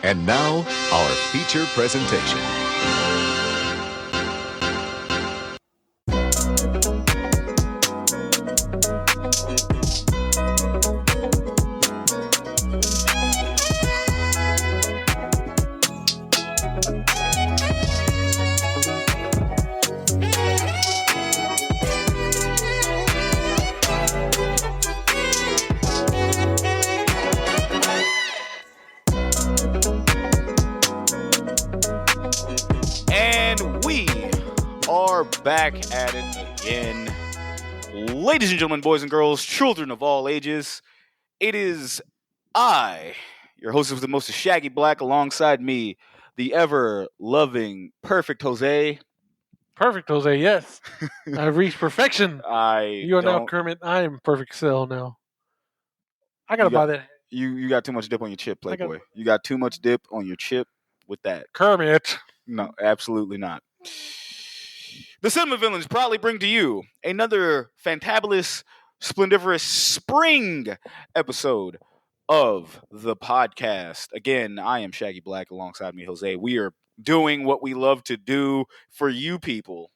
And now, our feature presentation. Back at it again. Ladies and gentlemen, boys and girls, children of all ages, it is I, your host of the most Shaggy Black, alongside me, the ever-loving, perfect Jose. Perfect, Jose, yes. I've reached perfection. You are now Kermit. I am Perfect Cell now. I gotta buy that. You got too much dip on your chip, Playboy. You got too much dip on your chip with that. Kermit. No, absolutely not. The Cinema Villains proudly bring to you another fantabulous, splendiferous spring episode of the podcast. Again, I am Shaggy Black, alongside me, Jose. We are doing what we love to do for you people,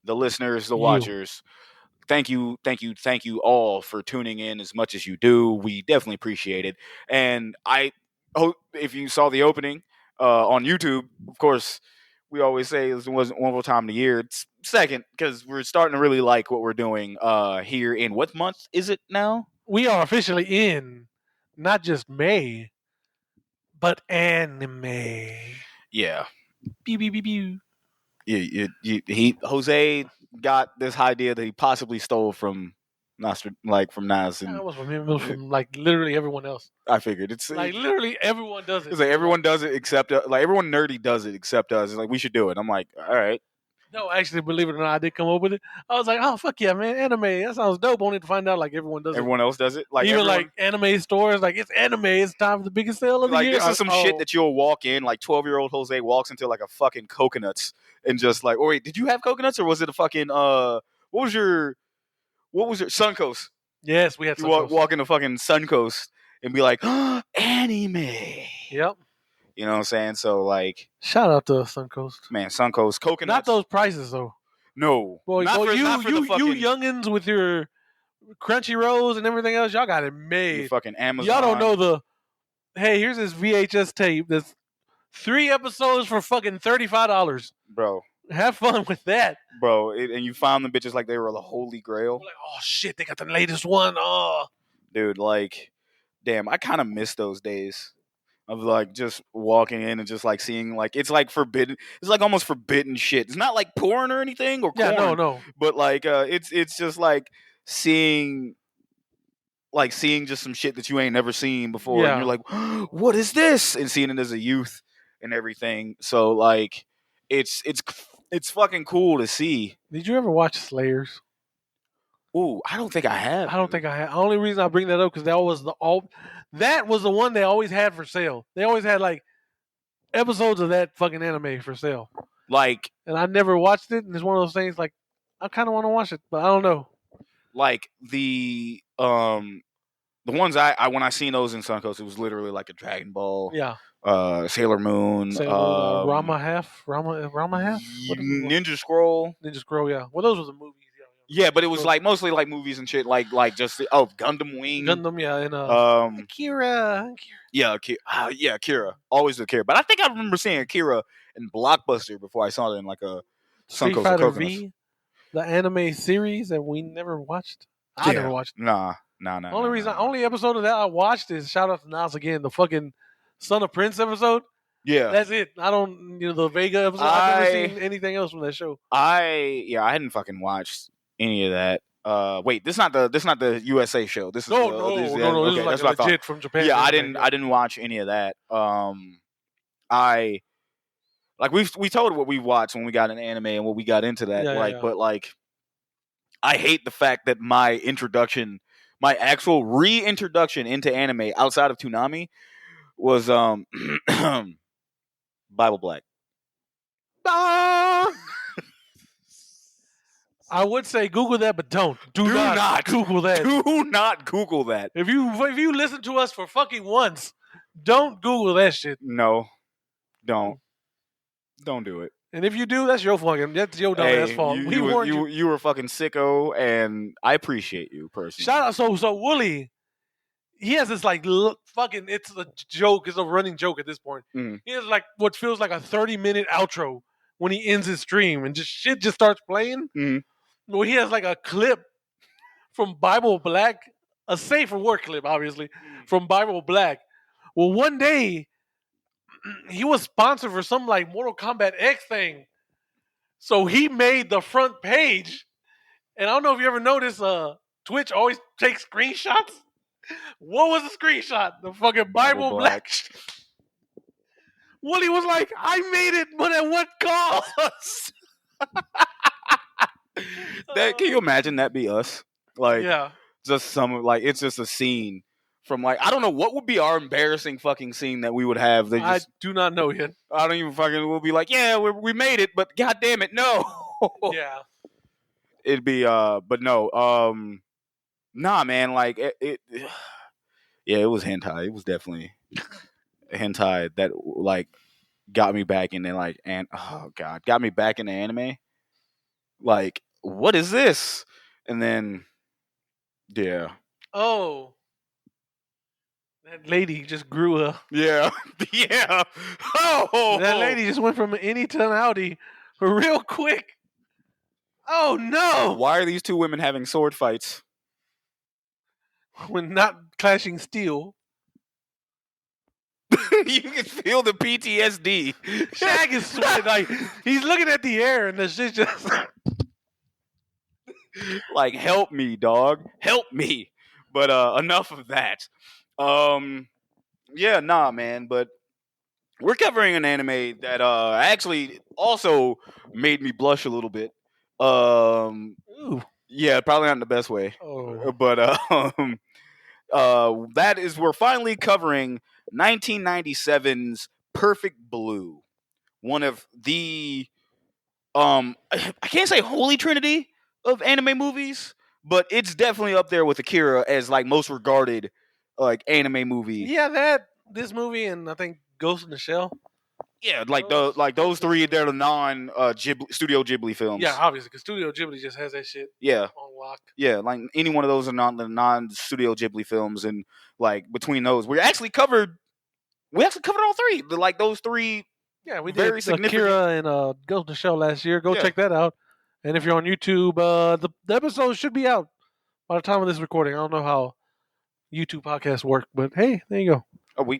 the listeners, the watchers. Thank you all for tuning in as much as you do. We definitely appreciate it. And I hope if you saw the opening on YouTube, of course, we always say it wasn't one more time of the year. It's second because we're starting to really like what we're doing here in what month is it now? We are officially in not just May, but anime. Yeah. Pew, pew, pew, pew. Jose got this idea that he possibly stole from Nas. That was from him. It was from literally everyone else. I figured it's literally everyone does it. It's like everyone does it except everyone nerdy does it except us. It's like we should do it. I'm like, all right. No, actually, believe it or not, I did come up with it. I was like, oh fuck yeah, man, anime. That sounds dope. Only to find out everyone does it. Everyone else does it. Even anime stores, it's anime. It's time for the biggest sale of the year. This is some shit that you'll walk in. 12-year-old Jose walks into a fucking coconuts and just oh wait, did you have coconuts or was it a fucking what was your Suncoast? Yes, we had Suncoast. You walk into fucking Suncoast and be like, oh, anime. Yep. You know what I'm saying? So shout out to Suncoast. Man, Suncoast coconuts. Not those prices though. No. Boy, you youngins with your crunchy rolls and everything else, y'all got it made. Your fucking Amazon. Y'all don't know hey, here's this VHS tape. There's 3 episodes for fucking $35. Bro. Have fun with that. Bro, and you found the bitches they were the holy grail. Oh shit, they got the latest one. Oh. Dude, damn, I kind of miss those days. Of just walking in and just seeing it's forbidden. It's almost forbidden shit. It's not porn or anything or corn. Yeah, no. But it's just seeing just some shit that you ain't never seen before. Yeah. And you're like, what is this? And seeing it as a youth and everything. So it's fucking cool to see. Did you ever watch Slayers? Ooh, I don't think I have. The only reason I bring that up because that was the one they always had for sale. They always had episodes of that fucking anime for sale. And I never watched it, and it's one of those things I kind of want to watch it, but I don't know. The ones when I seen those in Suncoast, it was literally a Dragon Ball. Yeah. Sailor Moon. Rama Half. Ninja Scroll. Yeah. Well, those were the movies. Yeah, but it was mostly movies and shit, just Gundam Wing. Gundam, yeah, and Akira. Yeah, Akira. Always Akira. But I think I remember seeing Akira in Blockbuster before I saw it in a Street Fighter V, the anime series that we never watched. I never watched. Nah. Only episode of that I watched is shout out to Nas again, the fucking Son of Prince episode. Yeah, that's it. I don't, the Vega episode. I've never seen anything else from that show. I hadn't fucking watched any of that. Wait, this is not the USA show. This is no. This is legit from Japan. Yeah, I didn't watch any of that. We told what we watched when we got an anime and what we got into that. But I hate the fact that my actual reintroduction into anime outside of Toonami was Bible Black. I would say Google that, but do not Google that. Do not Google that. If you listen to us for fucking once, Don't Google that shit. No, don't do it. And if you do, that's your dumbass fault. We warned you. You were fucking sicko, and I appreciate you personally. Shout out. So Wooly, he has this like fucking. It's a joke. It's a running joke at this point. Mhm. He has like what feels like a 30-minute outro when he ends his stream, and just shit just starts playing. Mhm. Where he has like a clip from Bible Black, a safe for work clip, obviously from Bible Black. Well, one day he was sponsored for some like Mortal Kombat X thing, so he made the front page. And I don't know if you ever noticed, Twitch always takes screenshots. What was the screenshot? The fucking Bible Black. Wooly was like, I made it, but at what cost? Can you imagine that be us? Like, Yeah. just it's just a scene from like, I don't know what would be our embarrassing fucking scene that we would have. I do not know yet. I don't even fucking, we'll be like, yeah, we made it, but god damn it, no. Yeah. It'd be, but no, nah, man, like, yeah, it was hentai. It was definitely hentai that, like, got me back into, like, and, oh, God, got me back into anime. Like, what is this? And then, yeah. Oh. That lady just grew up. Yeah. Yeah. Oh! That lady just went from any to an Audi real quick. Oh, no. Why are these two women having sword fights? When not clashing steel. You can feel the PTSD. Shag is sweating. Like, he's looking at the air and the shit just... Like, help me, dog. Help me. But enough of that. Yeah, nah, man. But we're covering an anime that actually also made me blush a little bit. Ooh. Yeah, probably not in the best way. Oh. But that is, we're finally covering 1997's Perfect Blue. One of the I can't say holy trinity of anime movies, but it's definitely up there with Akira as like most regarded like anime movie. Yeah, this movie and I think Ghost in the Shell. Yeah, like those three, they're the non Studio Ghibli films. Yeah, obviously, because Studio Ghibli just has that shit Yeah, on lock. yeah, like any one of those are not the non Studio Ghibli films, and like between those, we actually covered all three. Like those three. Yeah, we Very did significant. Akira and Ghost in the Shell last year. Go Yeah. check that out. And if you're on YouTube, the episode should be out by the time of this recording. I don't know how YouTube podcasts work, but hey, there you go.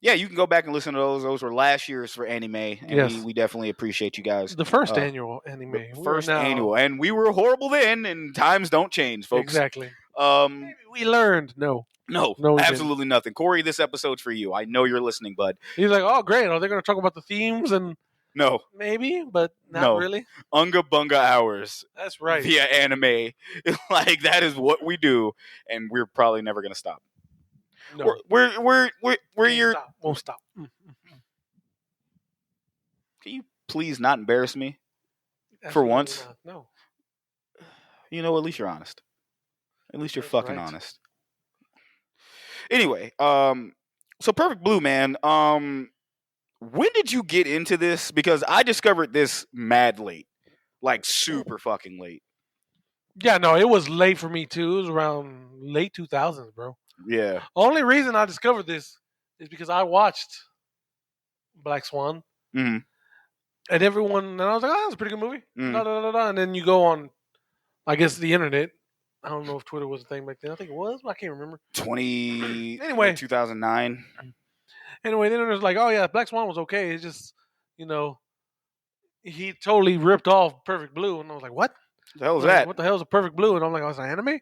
Yeah, you can go back and listen to those. Those were last year's for anime, and Yes. we definitely appreciate you guys. The first annual anime. The first annual, and we were horrible then, and times don't change, folks. Exactly. Maybe We learned. No, no, we absolutely nothing. Corey, this episode's for you. I know you're listening, bud. He's like, oh, great. Are they going to talk about the themes? And No, maybe, but not No. really. Unga Bunga hours That's right. via anime. Like, that is what we do, and we're probably never gonna stop. No, We're Won't your. stop. Won't stop. Can you please not embarrass me? Absolutely once? not. No. You know, at least you're honest. At least you're That's fucking right. honest. Anyway, so Perfect Blue, man. When did you get into this? Because I discovered this mad late, like super fucking late. Yeah, no, it was late for me too. It was around late 2000s, bro. Yeah. Only reason I discovered this is because I watched Black Swan, Mhm. and and I was like, "Oh, that's a pretty good movie." Mhm. Da, da, da, da. And then you go on, I guess, the internet. I don't know if Twitter was a thing back then. I think it was, but I can't remember. 2009. Anyway, then it was like, "Oh yeah, Black Swan was okay. It's just, he totally ripped off Perfect Blue," and I was like, "What? The hell was Like, that? What the hell is a Perfect Blue?" And I'm like, "Oh, it's an anime."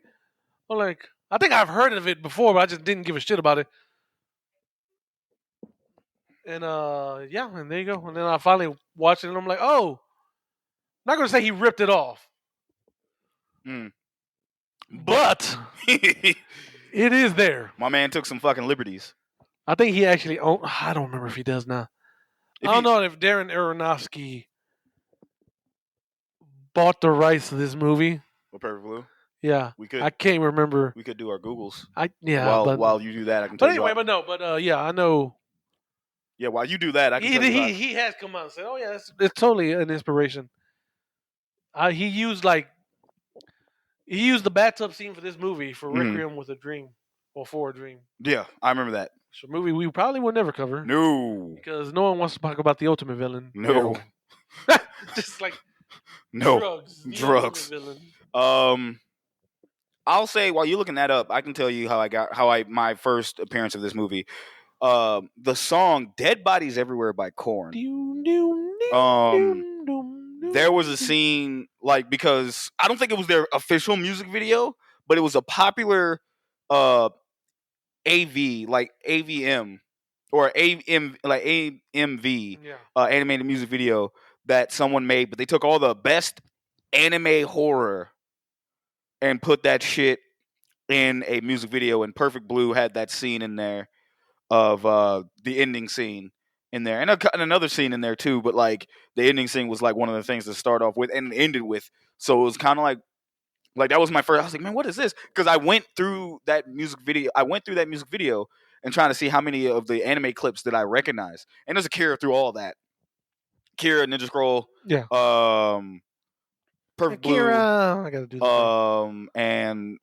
I'm like, I think I've heard of it before, but I just didn't give a shit about it. And yeah, and there you go. And then I finally watched it, and I'm like, oh, I'm not gonna say he ripped it off, Mm. but it is there. My man took some fucking liberties. I think he actually owned. I don't remember if he does now. If I don't he- know if Darren Aronofsky bought the rights to this movie. What, Perfect Blue? Yeah, We could I can't remember. we could do our Googles. But While you do that, I can tell but you. anyway, yeah, I know. Yeah, while you do that, I can He tell you. he has come out and said, "Oh yeah, it's totally an inspiration." He used the bathtub scene for this movie for Mhm. Requiem with a Dream or for a Dream. Yeah, I remember that. It's a movie we probably will never cover No, because no one wants to talk about the ultimate villain. no, heroin. Just like no. drugs. The Drugs. ultimate villain. I'll say while you're looking that up, I can tell you my first appearance of this movie. The song "Dead Bodies Everywhere" by Korn. There was a scene because I don't think it was their official music video, but it was a popular AV like AVM or AMV animated music video that someone made, but they took all the best anime horror and put that shit in a music video, and Perfect Blue had that scene in there of the ending scene in there, and another scene in there too. But like the ending scene was like one of the things to start off with and ended with. So it was kind of like that was my first. I was like, man, what is this? Because I went through that music video. And trying to see how many of the anime clips that I recognize. And there's a Kira through all that. Kira, Ninja Scroll, Perfect Blue, Kira, I gotta do that. And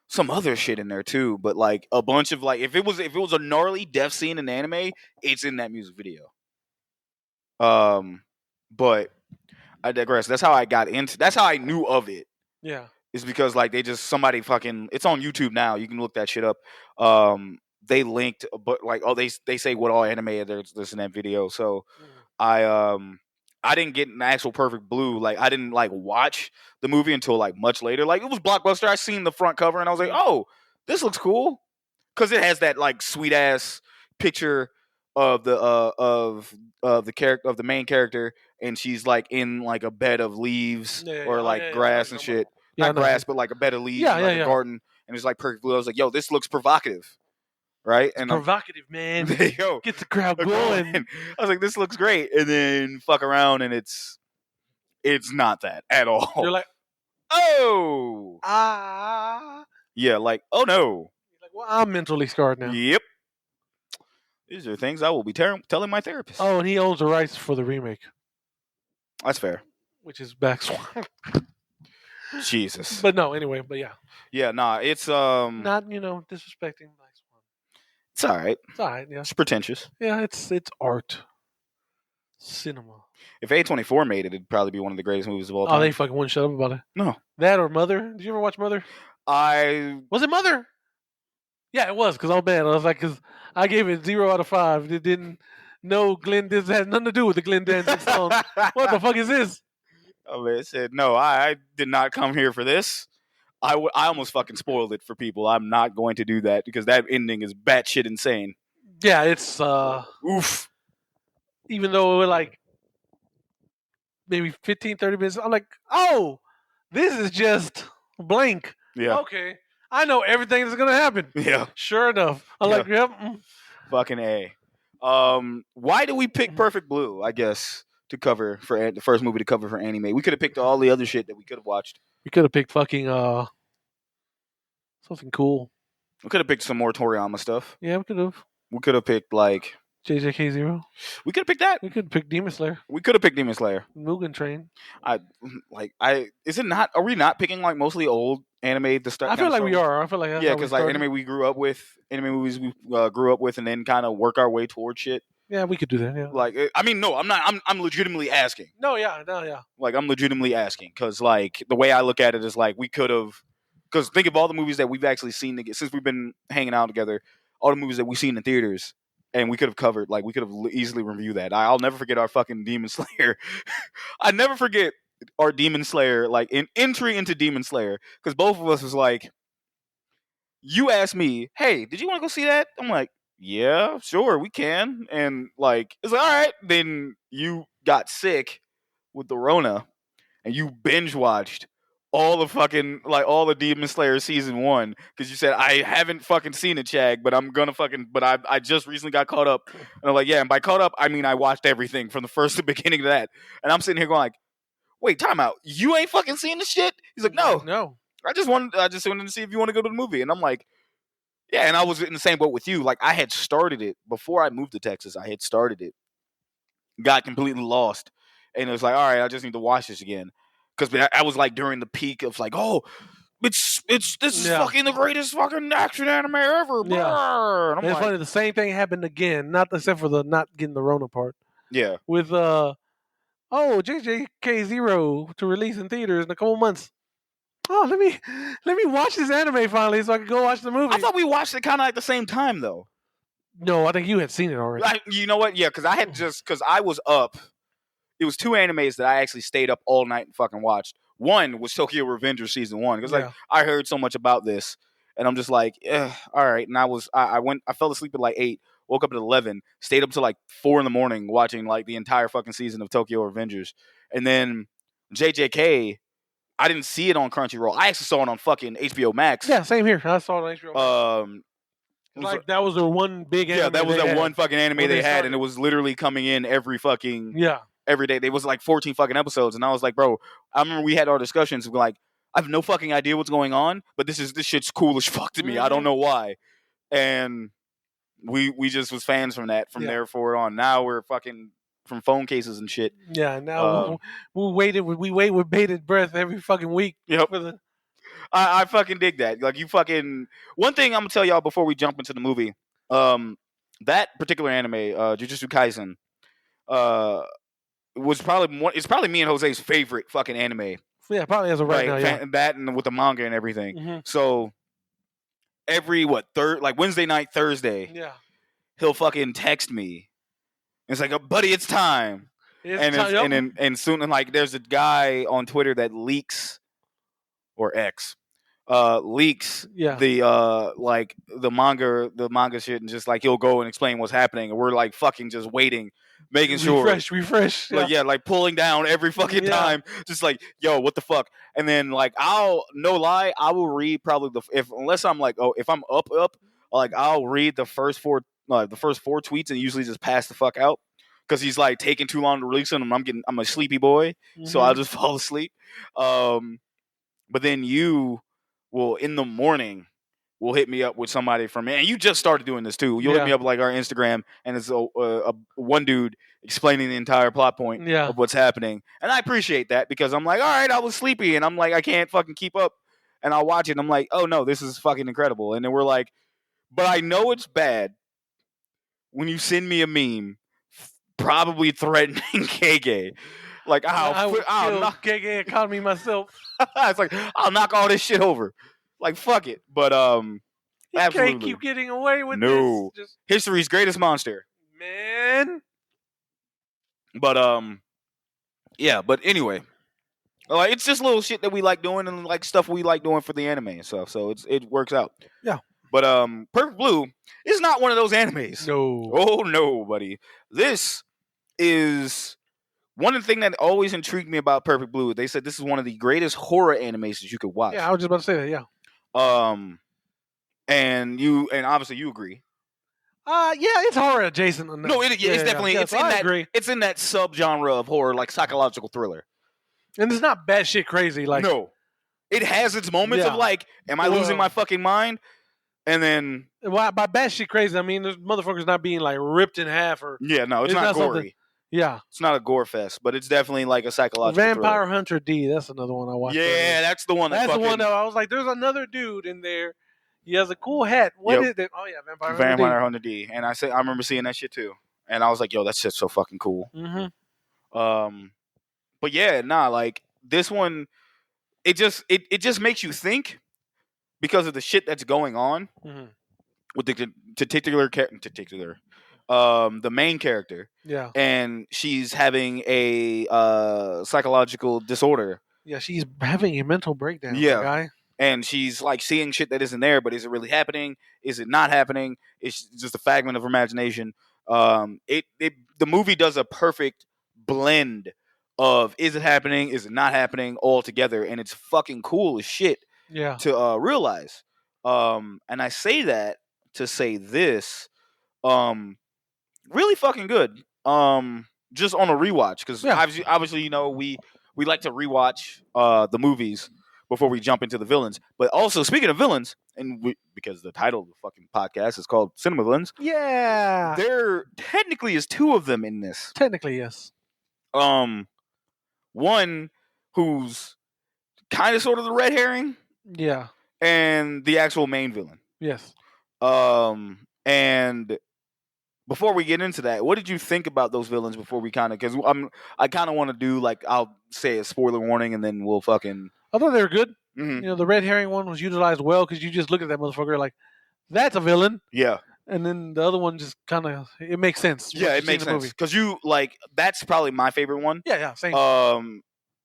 some other shit in there too, but like a bunch of if it was a gnarly death scene in anime, it's in that music video. But I digress. That's how I knew of it. Yeah. Is because somebody fucking it's on YouTube now. You can look that shit up. They linked, but they say what all anime there's in that video. So I didn't get an actual Perfect Blue. I didn't watch the movie until much later. It was Blockbuster. I seen the front cover and I was like, oh, this looks cool, because it has that sweet ass picture of the character of the main character, and she's in a bed of leaves grass and shit. Not grass, but a bed of leaves, a garden, and it's Perfect Blue. I was like, yo, this looks provocative. Right? It's provocative, man. Yo, get the crowd going. I was like, this looks great. And then fuck around and it's not that at all. You're like, oh. Yeah, oh no. You're like, well, I'm mentally scarred now. Yep. These are things I will be telling my therapist. Oh, and he owns the rights for the remake. That's fair. Which is Black Swan. Jesus. But no, anyway, but yeah. Yeah, nah, it's not, disrespecting Black Swan. It's all right. It's all right, yeah. It's pretentious. Yeah, it's art. Cinema. If A24 made it, it'd probably be one of the greatest movies of all time. Oh, they fucking wouldn't shut up about it. No. That or Mother. Did you ever watch Mother? Was it Mother? Yeah, it was, because I was bad. I was like, because I gave it 0 out of 5. It didn't know Glenn. This has nothing to do with the Glenn Danzig song. What the fuck is this? Oh, man, it said, no, I did not come here for this. I almost fucking spoiled it for people. I'm not going to do that because that ending is batshit insane. Yeah, it's oof. Even though we're maybe 15, 30 minutes, I'm like, oh, this is just blank. Yeah. Okay. I know everything that's gonna happen. Yeah. Sure enough. I'm like, yep. Fucking A. Why do we pick Perfect Blue, I guess, to cover for the first movie to cover for anime? We could have picked all the other shit that we could have watched. We could have picked fucking something cool. We could have picked some more Toriyama stuff. Yeah, we could have. We could have picked JJK0. We could have picked that. We could have picked Demon Slayer. We could have picked Demon Slayer. Mugen Train. Is it not? Are we not picking mostly old anime to start? I feel like we are. I feel like yeah, because anime we grew up with, anime movies we grew up with, and then kind of work our way towards shit. Yeah, we could do that. Yeah. No, I'm not. I'm legitimately asking. No, yeah. I'm legitimately asking because the way I look at it is we could have. Because think of all the movies that we've actually seen since we've been hanging out together, all the movies that we've seen in theaters, and we could have covered. We could have easily reviewed that. I'll never forget our fucking Demon Slayer. I never forget our Demon Slayer, in entry into Demon Slayer, because both of us was you asked me, hey, did you want to go see that? I'm like, yeah, sure, we can. And it's all right. Then you got sick with the Rona, and you binge watched all the fucking all the Demon Slayer season 1 because you said I haven't fucking seen it, Chag, but I'm gonna but I just recently got caught up, and I'm like, yeah, and by caught up I mean I watched everything from the first to beginning to that, and I'm sitting here going wait, time out, you ain't fucking seen this shit? He's like, no. I just wanted to see if you want to go to the movie. And I'm like, yeah. And I was in the same boat with you. Like, I had started it before I moved to Texas. I had started it, got completely lost, and it was like, all right, I just need to watch this again. Because I was like during the peak of like, oh, this is fucking the greatest fucking action anime ever. Yeah. And I'm it's like, funny, the same thing happened again, not except for the not getting the Rona part. yeah. With JJK Zero to release in theaters in a couple months. Oh, let me watch this anime finally so I can go watch the movie. I thought we watched it kind of at the same time though. No, I think you had seen it already. You know what? Yeah, because I was up. It was 2 animes that I actually stayed up all night and fucking watched. One was Tokyo Revengers season 1 because like I heard so much about this, and I'm just like, all right. And I fell asleep at like 8, woke up at 11, stayed up till like 4 in the morning watching like the entire fucking season of Tokyo Revengers, and then JJK. I didn't see it on Crunchyroll. I actually saw it on fucking HBO Max. Yeah, same here. I saw it on HBO Max. Like that was their one big anime. Yeah, that was that one fucking anime they had, started. and it was literally coming in every fucking every day. There was like 14 fucking episodes, and I was like, bro, I remember we had our discussions. We're like, I have no fucking idea what's going on, but this shit's cool as fuck to me. I don't know why, and we just was fans from that from there forward on. Now we're fucking from phone cases and shit. Yeah, now we wait with bated breath every fucking week. Yep. For the... I fucking dig that. Like you fucking one thing I'm gonna tell y'all before we jump into the movie. That particular anime, Jujutsu Kaisen, was it's probably me and Jose's favorite fucking anime. Yeah, probably as of right now. Yeah. That and with the manga and everything. Mm-hmm. So every Wednesday night, Thursday, he'll fucking text me. It's like, buddy, it's time. And soon, and like, there's a guy on Twitter that leaks, or X, leaks the manga shit, and just like he'll go and explain what's happening, and we're like fucking just waiting, making sure refresh, like pulling down every fucking time, just like, yo, what the fuck, and then like I will read probably unless I'm like, if I'm up, like I'll read the first 4 tweets and usually just pass the fuck out because he's like taking too long to release them. I'm a sleepy boy, so I'll just fall asleep. But then you will in the morning will hit me up with somebody from and you just started doing this too. You'll hit me up like our Instagram, and it's a one dude explaining the entire plot point of what's happening, and I appreciate that because I'm like, all right, I was sleepy, and I'm like, I can't fucking keep up, and I'll watch it, and I'm like, oh no, this is fucking incredible, and then we're like, but I know it's bad when you send me a meme probably threatening KK. Like, I'll knock KK economy myself. It's like, I'll knock all this shit over. Like, fuck it. But, you absolutely. can't keep getting away with this. History's greatest monster. Man. But, yeah, but anyway. It's just little shit that we like doing and, like, stuff we like doing for the anime and stuff. So, it works out. Yeah. But, Perfect Blue is not one of those animes. No. Oh, no, buddy. This is... One of the things that always intrigued me about Perfect Blue, they said this is one of the greatest horror animations you could watch. Yeah, I was just about to say that, yeah. And obviously you agree. Yeah, it's horror adjacent. No, it's definitely it's in that subgenre of horror, like psychological thriller. And it's not batshit crazy, like no. It has its moments of like, am I losing my fucking mind? And then by batshit crazy, I mean there's motherfuckers not being like ripped in half or it's not gory. Something. Yeah. It's not a gore fest, but it's definitely like a psychological Vampire thriller. Hunter D, that's another one I watched. Yeah, that's the one. That's the one that I was like, there's another dude in there. He has a cool hat. What is it? Oh yeah, Vampire Hunter D. And I remember seeing that shit too. And I was like, yo, that shit's so fucking cool. Mm-hmm. But yeah, like this one, it just makes you think because of the shit that's going on with the the main character. Yeah. And she's having a psychological disorder. Yeah, she's having a mental breakdown. Yeah. Guy. And she's like seeing shit that isn't there, but is it really happening? Is it not happening? It's just a fragment of her imagination. The movie does a perfect blend of is it happening, is it not happening all together, and it's fucking cool as shit to realize. And I say that to say this, really fucking good. Just on a rewatch because obviously we like to rewatch the movies before we jump into the villains. But also, speaking of villains, because the title of the fucking podcast is called Cinema Villains, Yeah. there technically is two of them in this. Technically, yes. One who's kind of sort of the red herring, Yeah. and the actual main villain. Yes. And before we get into that, what did you think about those villains before we because I kind of want to do like, I'll say a spoiler warning and then we'll fucking. I thought they were good. Mhm. You know, the red herring one was utilized well because you just look at that motherfucker like, that's a villain. Yeah. And then the other one just kind of, it makes sense. Yeah, it makes sense. Because you, like, that's probably my favorite one. Yeah, same.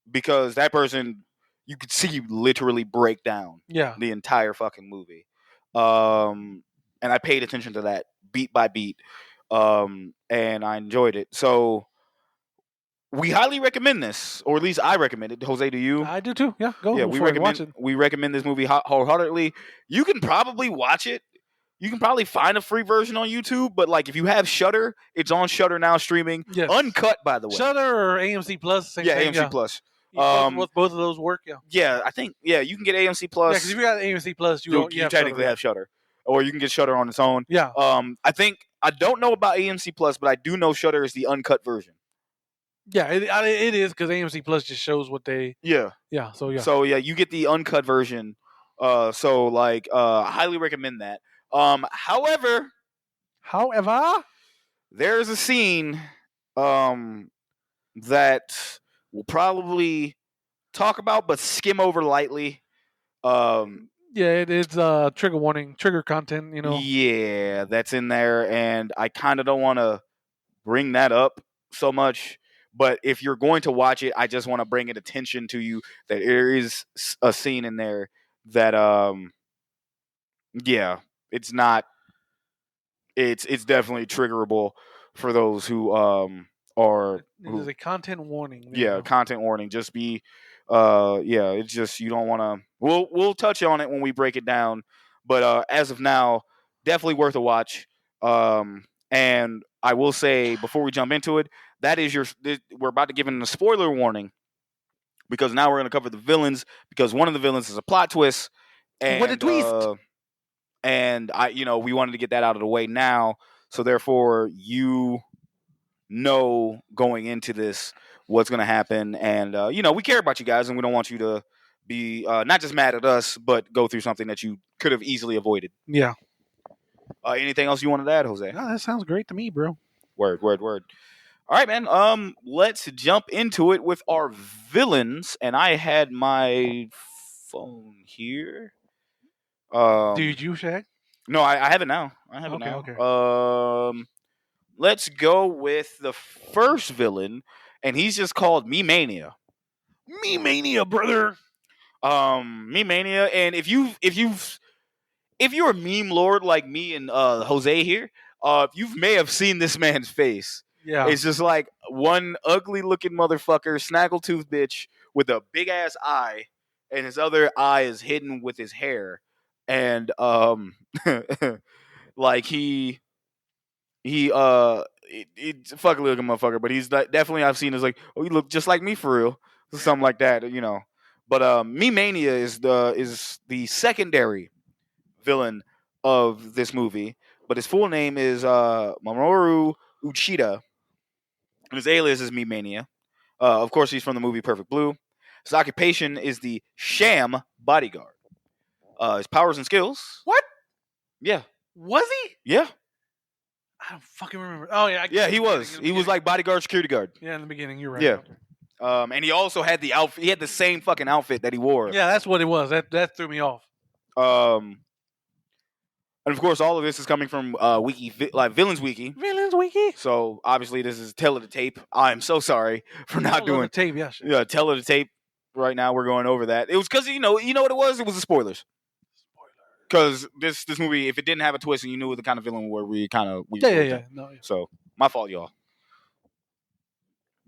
Because that person, you could see literally break down the entire fucking movie. And I paid attention to that beat by beat. And I enjoyed it. So we highly recommend this, or at least I recommend it. Jose, do you? I do too. Yeah, go. Yeah, watch it. We recommend this movie wholeheartedly. You can probably watch it. You can probably find a free version on YouTube, but like if you have Shudder, it's on Shudder now streaming, uncut by the way. Shudder or AMC Plus? Same thing, AMC Plus. Both of those work. Yeah, I think you can get AMC Plus. Yeah, because if you got AMC Plus, you technically have Shudder, or you can get Shudder on its own. Yeah. I don't know about AMC Plus, but I do know Shudder is the uncut version. Yeah, it is because AMC Plus just shows what they. Yeah. Yeah. So yeah. So yeah, you get the uncut version. Highly recommend that. However, there's a scene that we'll probably talk about, but skim over lightly. It's trigger warning, trigger content. You know. Yeah, that's in there, and I kind of don't want to bring that up so much. But if you're going to watch it, I just want to bring it attention to you that there is a scene in there that it's not. It's definitely triggerable for those who are. There's a content warning. Yeah, content warning. Just be, it's just you don't want to. We'll touch on it when we break it down, but as of now, definitely worth a watch. And I will say before we jump into it, we're about to give in a spoiler warning because now we're going to cover the villains because one of the villains is a plot twist. And, what a twist! And we wanted to get that out of the way now, so therefore going into this what's going to happen, and we care about you guys, and we don't want you to be not just mad at us, but go through something that you could have easily avoided. Yeah. Anything else you wanted to add, Jose? No, that sounds great to me, bro. Word. All right, man. Let's jump into it with our villains, and I had my phone here. Did you, Shaq? No, I have it now. Okay. Let's go with the first villain, and he's just called Me-Mania. Me-Mania, brother. Me-Mania, and if you're a meme lord like me and Jose here, you may have seen this man's face. Yeah. It's just like one ugly looking motherfucker, snaggletooth bitch with a big ass eye, and his other eye is hidden with his hair. And like he fucking looking motherfucker, but he's definitely I've seen as like, oh, you look just like me for real, something like that, But Me-Mania is the secondary villain of this movie, but his full name is Mamoru Uchida, and his alias is Me-Mania. Of course, he's from the movie Perfect Blue. His occupation is the sham bodyguard. His powers and skills. What? Yeah. Was he? Yeah. I don't fucking remember. Oh yeah. He was. He was like bodyguard, security guard. Yeah, in the beginning, you're right. Yeah. And he also had the outfit. He had the same fucking outfit that he wore. Yeah, that's what it was. That threw me off. And of course, all of this is coming from Villains Wiki. Villains Wiki. So obviously, this is Tell of the Tape. I'm so sorry for not doing the tape. Yeah. Sure. Yeah, Tell of the Tape. Right now, we're going over that. It was because you know what it was. It was the spoilers. Because this movie, if it didn't have a twist and you knew the kind of villain we No, yeah. So my fault, y'all.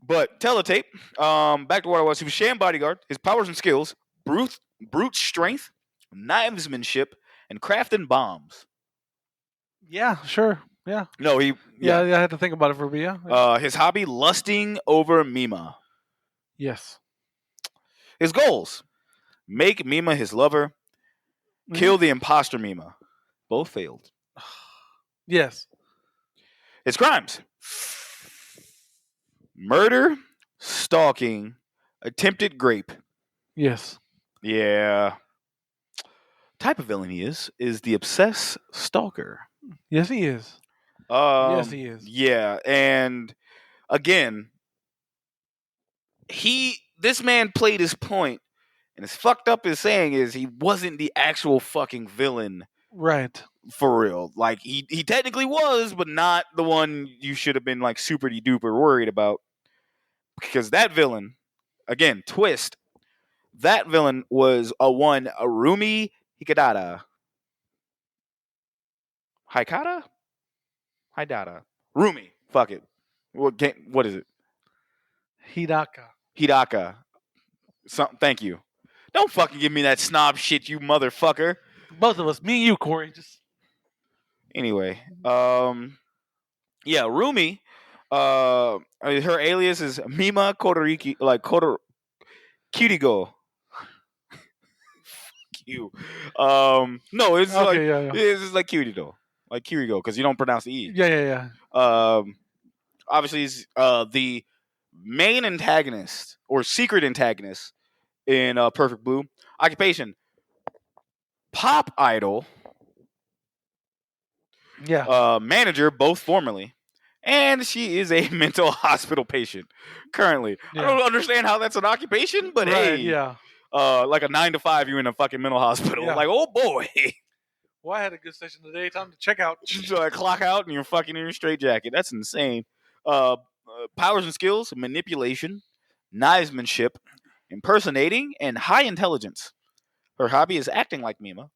But Teletape, back to what I was. He was sham bodyguard. His powers and skills: brute strength, knivesmanship, and crafting bombs. Yeah, sure. Yeah. No, I had to think about it for a bit. Yeah. His hobby: lusting over Mima. Yes. His goals: make Mima his lover, kill the imposter Mima. Both failed. Yes. His crimes: murder, stalking, attempted grape. Yes. Yeah. Type of villain he is the obsessed stalker. Yes, he is. Yes, he is. Yeah, and again, this man played his point, and as fucked up as saying is he wasn't the actual fucking villain Right. for real. Like he technically was, but not the one you should have been like super duper worried about. Because that villain, again, twist. That villain was Arumi Hikadata. Hidata? Rumi. Fuck it. What is it? Hidaka. Thank you. Don't fucking give me that snob shit, you motherfucker. Both of us, me and you, Corey. Just Anyway, yeah, Rumi. Her alias is Mima Kodoriki, like Kirigo. Fuck you. No, it's okay, like yeah. it's like Kirigo, like Kirigo, because you don't pronounce the e. Yeah. Obviously, he's the main antagonist or secret antagonist in Perfect Blue. Occupation: pop idol. Yeah. Manager, both formerly, and she is a mental hospital patient currently. Yeah. I don't understand how that's an occupation, but Right, hey, yeah. like a 9 to 5, you're in a fucking mental hospital. Yeah. Like, oh boy, Well, I had a good session today. Time to check out. so I clock out and you're fucking in your straitjacket. That's insane. Powers and skills: manipulation, knivesmanship, impersonating, and high intelligence. Her hobby is acting like Mima.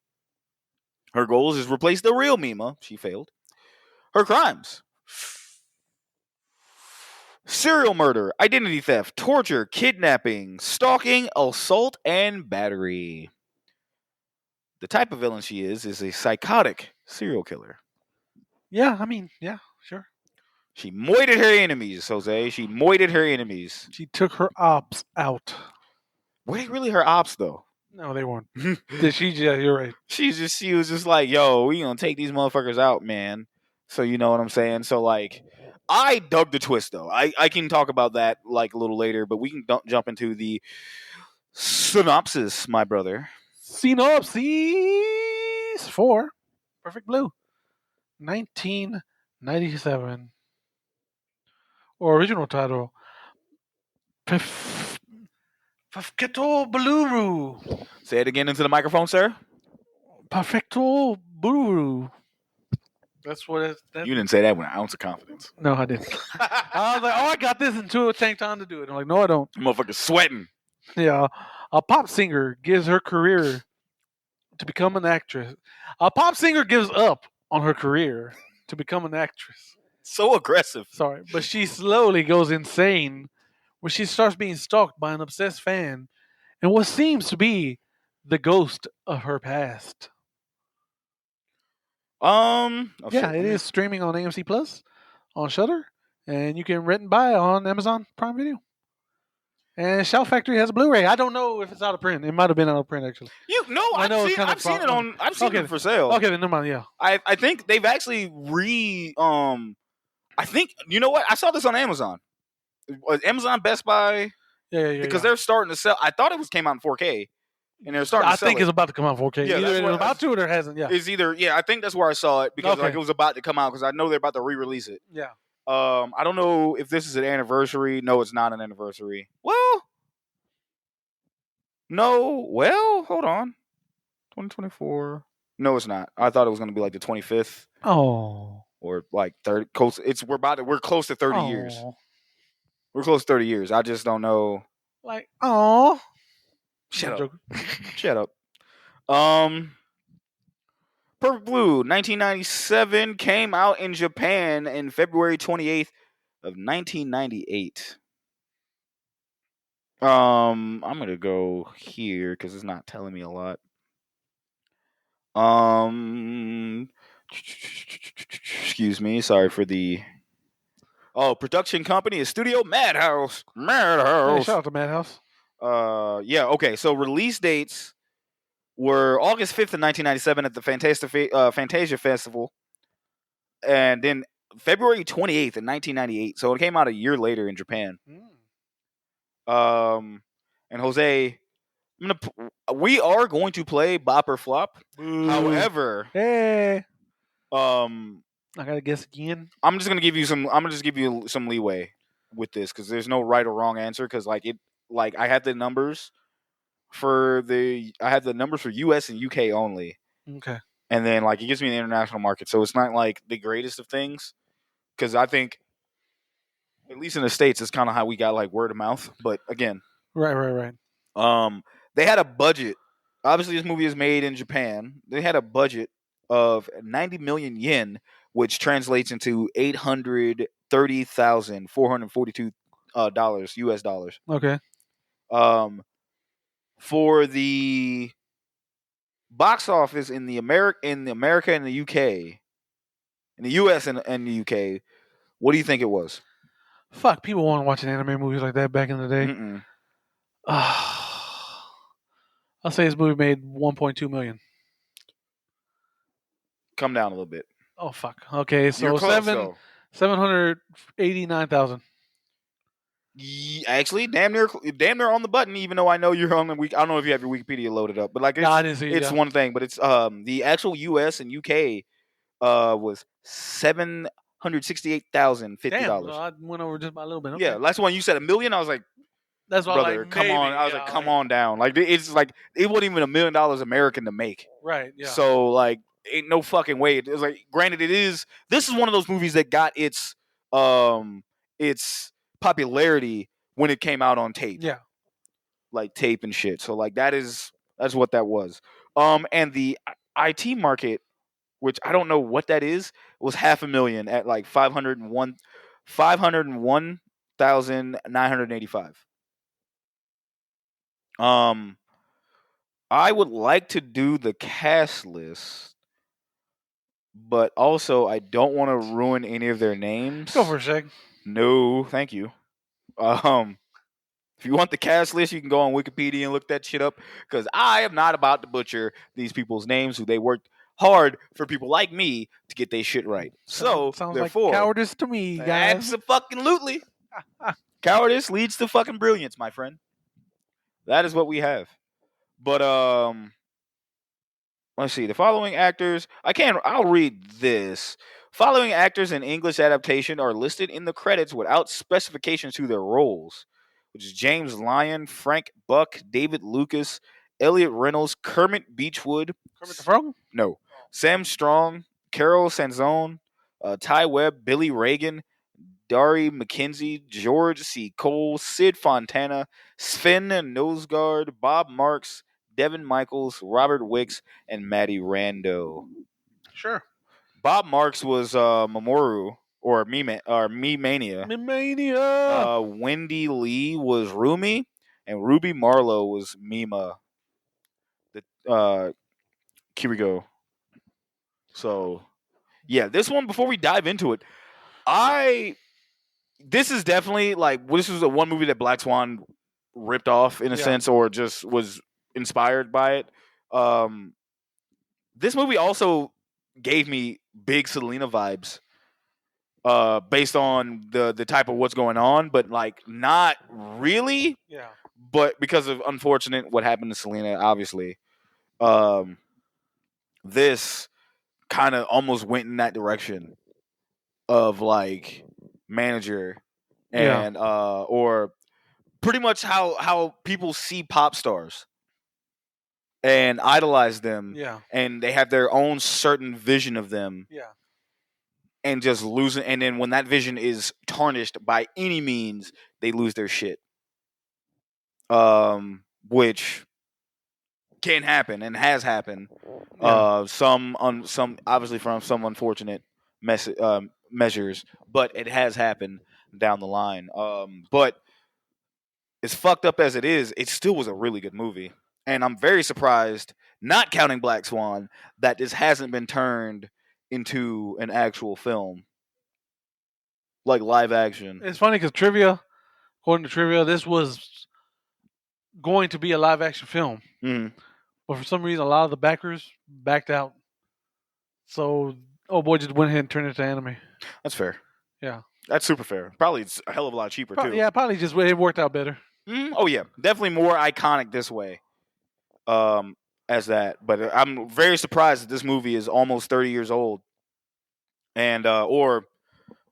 Her goals is replace the real Mima. She failed. Her crimes: serial murder, identity theft, torture, kidnapping, stalking, assault, and battery. The type of villain she is a psychotic serial killer. Yeah, I mean, yeah, sure. She moited her enemies, Jose. She moited her enemies. She took her ops out. Were they really her ops, though? No, they weren't. Yeah, you're right. She was just like, yo, we gonna take these motherfuckers out, man. So you know what I'm saying? So like, I dug the twist though. I can talk about that like a little later, but we can jump into the synopsis, my brother. Synopsis for Perfect Blue, 1997. Or original title, Perfecto Blue. Say it again into the microphone, sir. Perfecto Blue. That's what it is. You didn't say that with an ounce of confidence. No, I didn't. I was like, oh, I got this until it takes time to do it. I'm like, no, I don't. Motherfucker sweating. Yeah. A pop singer gives her career to become an actress. A pop singer gives up on her career to become an actress. So aggressive. Sorry. But she slowly goes insane when she starts being stalked by an obsessed fan and what seems to be the ghost of her past. It is streaming on AMC Plus, on Shudder, and you can rent and buy on Amazon Prime Video. And Shout Factory has a Blu-ray. I don't know if it's out of print. It might have been out of print actually. I've seen it for sale. Okay, then never mind. Yeah, I think they've actually I think you know what? I saw this on Amazon. Amazon, Best Buy. Yeah. Because they're starting to sell. I thought it came out in 4K, and they're starting to sell. I think it's about to come out in 4K. Yeah, Either it's about to or it hasn't. Yeah, it's either. Yeah, I think that's where I saw it because like it was about to come out because I know they're about to re-release it. Yeah. I don't know if this is an anniversary. No, it's not an anniversary. Well, no. Well, hold on. 2024. No, it's not. I thought it was going to be like the 25th. Oh. Or like 30. We're close to 30 years. We're close to 30 years. I just don't know. Like, oh. Shut up. Perfect Blue, 1997, came out in Japan in February 28th of 1998. I'm gonna go here because it's not telling me a lot. Excuse me. Sorry for the. Oh, production company is Studio Madhouse. Hey, shout out to Madhouse. Yeah. Okay. So release dates were August 5th of 1997 at the Fantasia Festival, and then February 28th in 1998. So it came out a year later in Japan. And Jose, we are going to play Bop or Flop. However, hey, um, I gotta guess again. I'm just gonna give you some leeway with this because there's no right or wrong answer. Because I had the numbers for US and UK only, Okay. and then like it gives me the international market. So it's not like the greatest of things. Because I think, at least in the States, it's kind of how we got like word of mouth. But again, Right. they had a budget. Obviously, this movie is made in Japan. They had a budget of 90 million yen, which translates into $830,442 US dollars. Okay. For the box office in America and the UK, in the US and the UK, what do you think it was? Fuck, people weren't watching anime movies like that back in the day. Mm-mm. I'll say this movie made 1.2 million. Come down a little bit. Oh fuck. Okay, so You're close, though. 789,000. Actually, damn near on the button. Even though I know you're on the week, I don't know if you have your Wikipedia loaded up, but like I didn't see it's that. one thing. But it's the actual US and UK was $768,050. Damn, I went over just by a little bit. Okay. Yeah, last one you said $1 million. I was like, That's why, brother, like, come maybe, on. I was yeah, like, come on down. Like it's like it wasn't even $1 million American to make. Right. Yeah. So like, ain't no fucking way. It's like, granted, this is one of those movies that got its popularity when it came out on tape. Yeah. Like tape and shit. So like that's what that was. And the IT market, which I don't know what that is, was $500,000 at like 501,985. I would like to do the cast list, but also I don't want to ruin any of their names. Go for a sec. No, thank you. If you want the cast list, you can go on Wikipedia and look that shit up, because I am not about to butcher these people's names who they worked hard for people like me to get their shit right. So Sounds therefore, like cowardice to me, guys. absolutely, cowardice leads to fucking brilliance, my friend. That is what we have. But let's see. The following actors, I'll read this. Following actors in English adaptation are listed in the credits without specifications to their roles, which is James Lyon, Frank Buck, David Lucas, Elliot Reynolds, Kermit Beechwood. Kermit the Frog? No. Sam Strong, Carol Sanzone, Ty Webb, Billy Reagan, Dari McKenzie, George C. Cole, Sid Fontana, Sven Nosgard, Bob Marks, Devin Michaels, Robert Wicks, and Matty Rando. Sure. Bob Marks was Mamoru or Me-Mania. Mania. Wendy Lee was Rumi, and Ruby Marlowe was Mima. The Kiriko. So, yeah, this one, before we dive into it, this is definitely like, this is the one movie that Black Swan ripped off in a sense, or just was inspired by it. This movie also gave me big Selena vibes, based on the type of what's going on, but like not really. Yeah. But because of unfortunate what happened to Selena, obviously, this kind of almost went in that direction of like manager and or pretty much how people see pop stars and idolize them. Yeah. And they have their own certain vision of them. Yeah. And just losing, and then when that vision is tarnished by any means, they lose their shit. Which can happen and has happened. Yeah. Some obviously from some unfortunate measures, but it has happened down the line. But as fucked up as it is, it still was a really good movie, and I'm very surprised, not counting Black Swan, that this hasn't been turned into an actual film, like live action. It's funny because according to trivia, this was going to be a live action film, Mm, but for some reason, a lot of the backers backed out. So, oh boy, just went ahead and turned it to anime. that's fair. Yeah, That's super fair. Probably it's a hell of a lot cheaper too. yeah, probably just it worked out better. Oh yeah, definitely more iconic this way. As that, but I'm very surprised that this movie is almost 30 years old. And or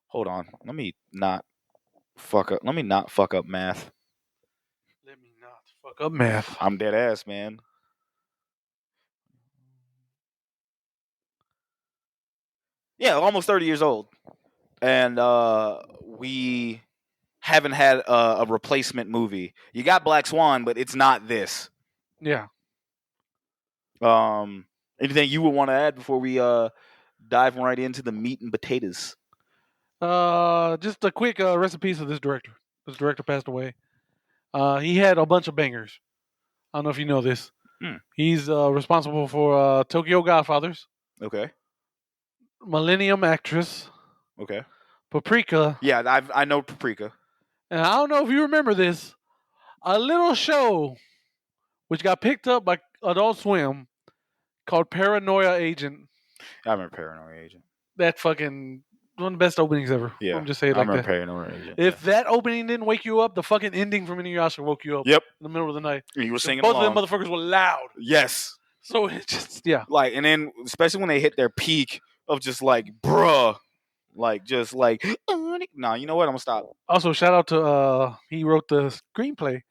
hold on, let me not fuck up. Let me not fuck up math. Let me not fuck up math. I'm dead ass, man. Yeah, almost 30 years old, and we haven't had a replacement movie. You got Black Swan, but it's not this. Yeah. Anything you would want to add before we dive right into the meat and potatoes? Just a quick recipes of this director. This director passed away. He had a bunch of bangers. I don't know if you know this. He's responsible for Tokyo Godfathers, Okay. Millennium Actress, Okay. Paprika, Yeah, I know Paprika. and I don't know if you remember this. A little show which got picked up by Adult Swim called Paranoia Agent. I remember Paranoid Agent. That fucking one of the best openings ever. Yeah, I'm just saying it I like remember that. Paranoid Agent. If that opening didn't wake you up, the fucking ending from Inuyasha woke you up. Yep. In the middle of the night. You were singing Both along. of them motherfuckers were loud. Yes. So it just Like, and then especially when they hit their peak of just like, bruh, like just like, nah, you know what? I'm gonna stop. Also, shout out to he wrote the screenplay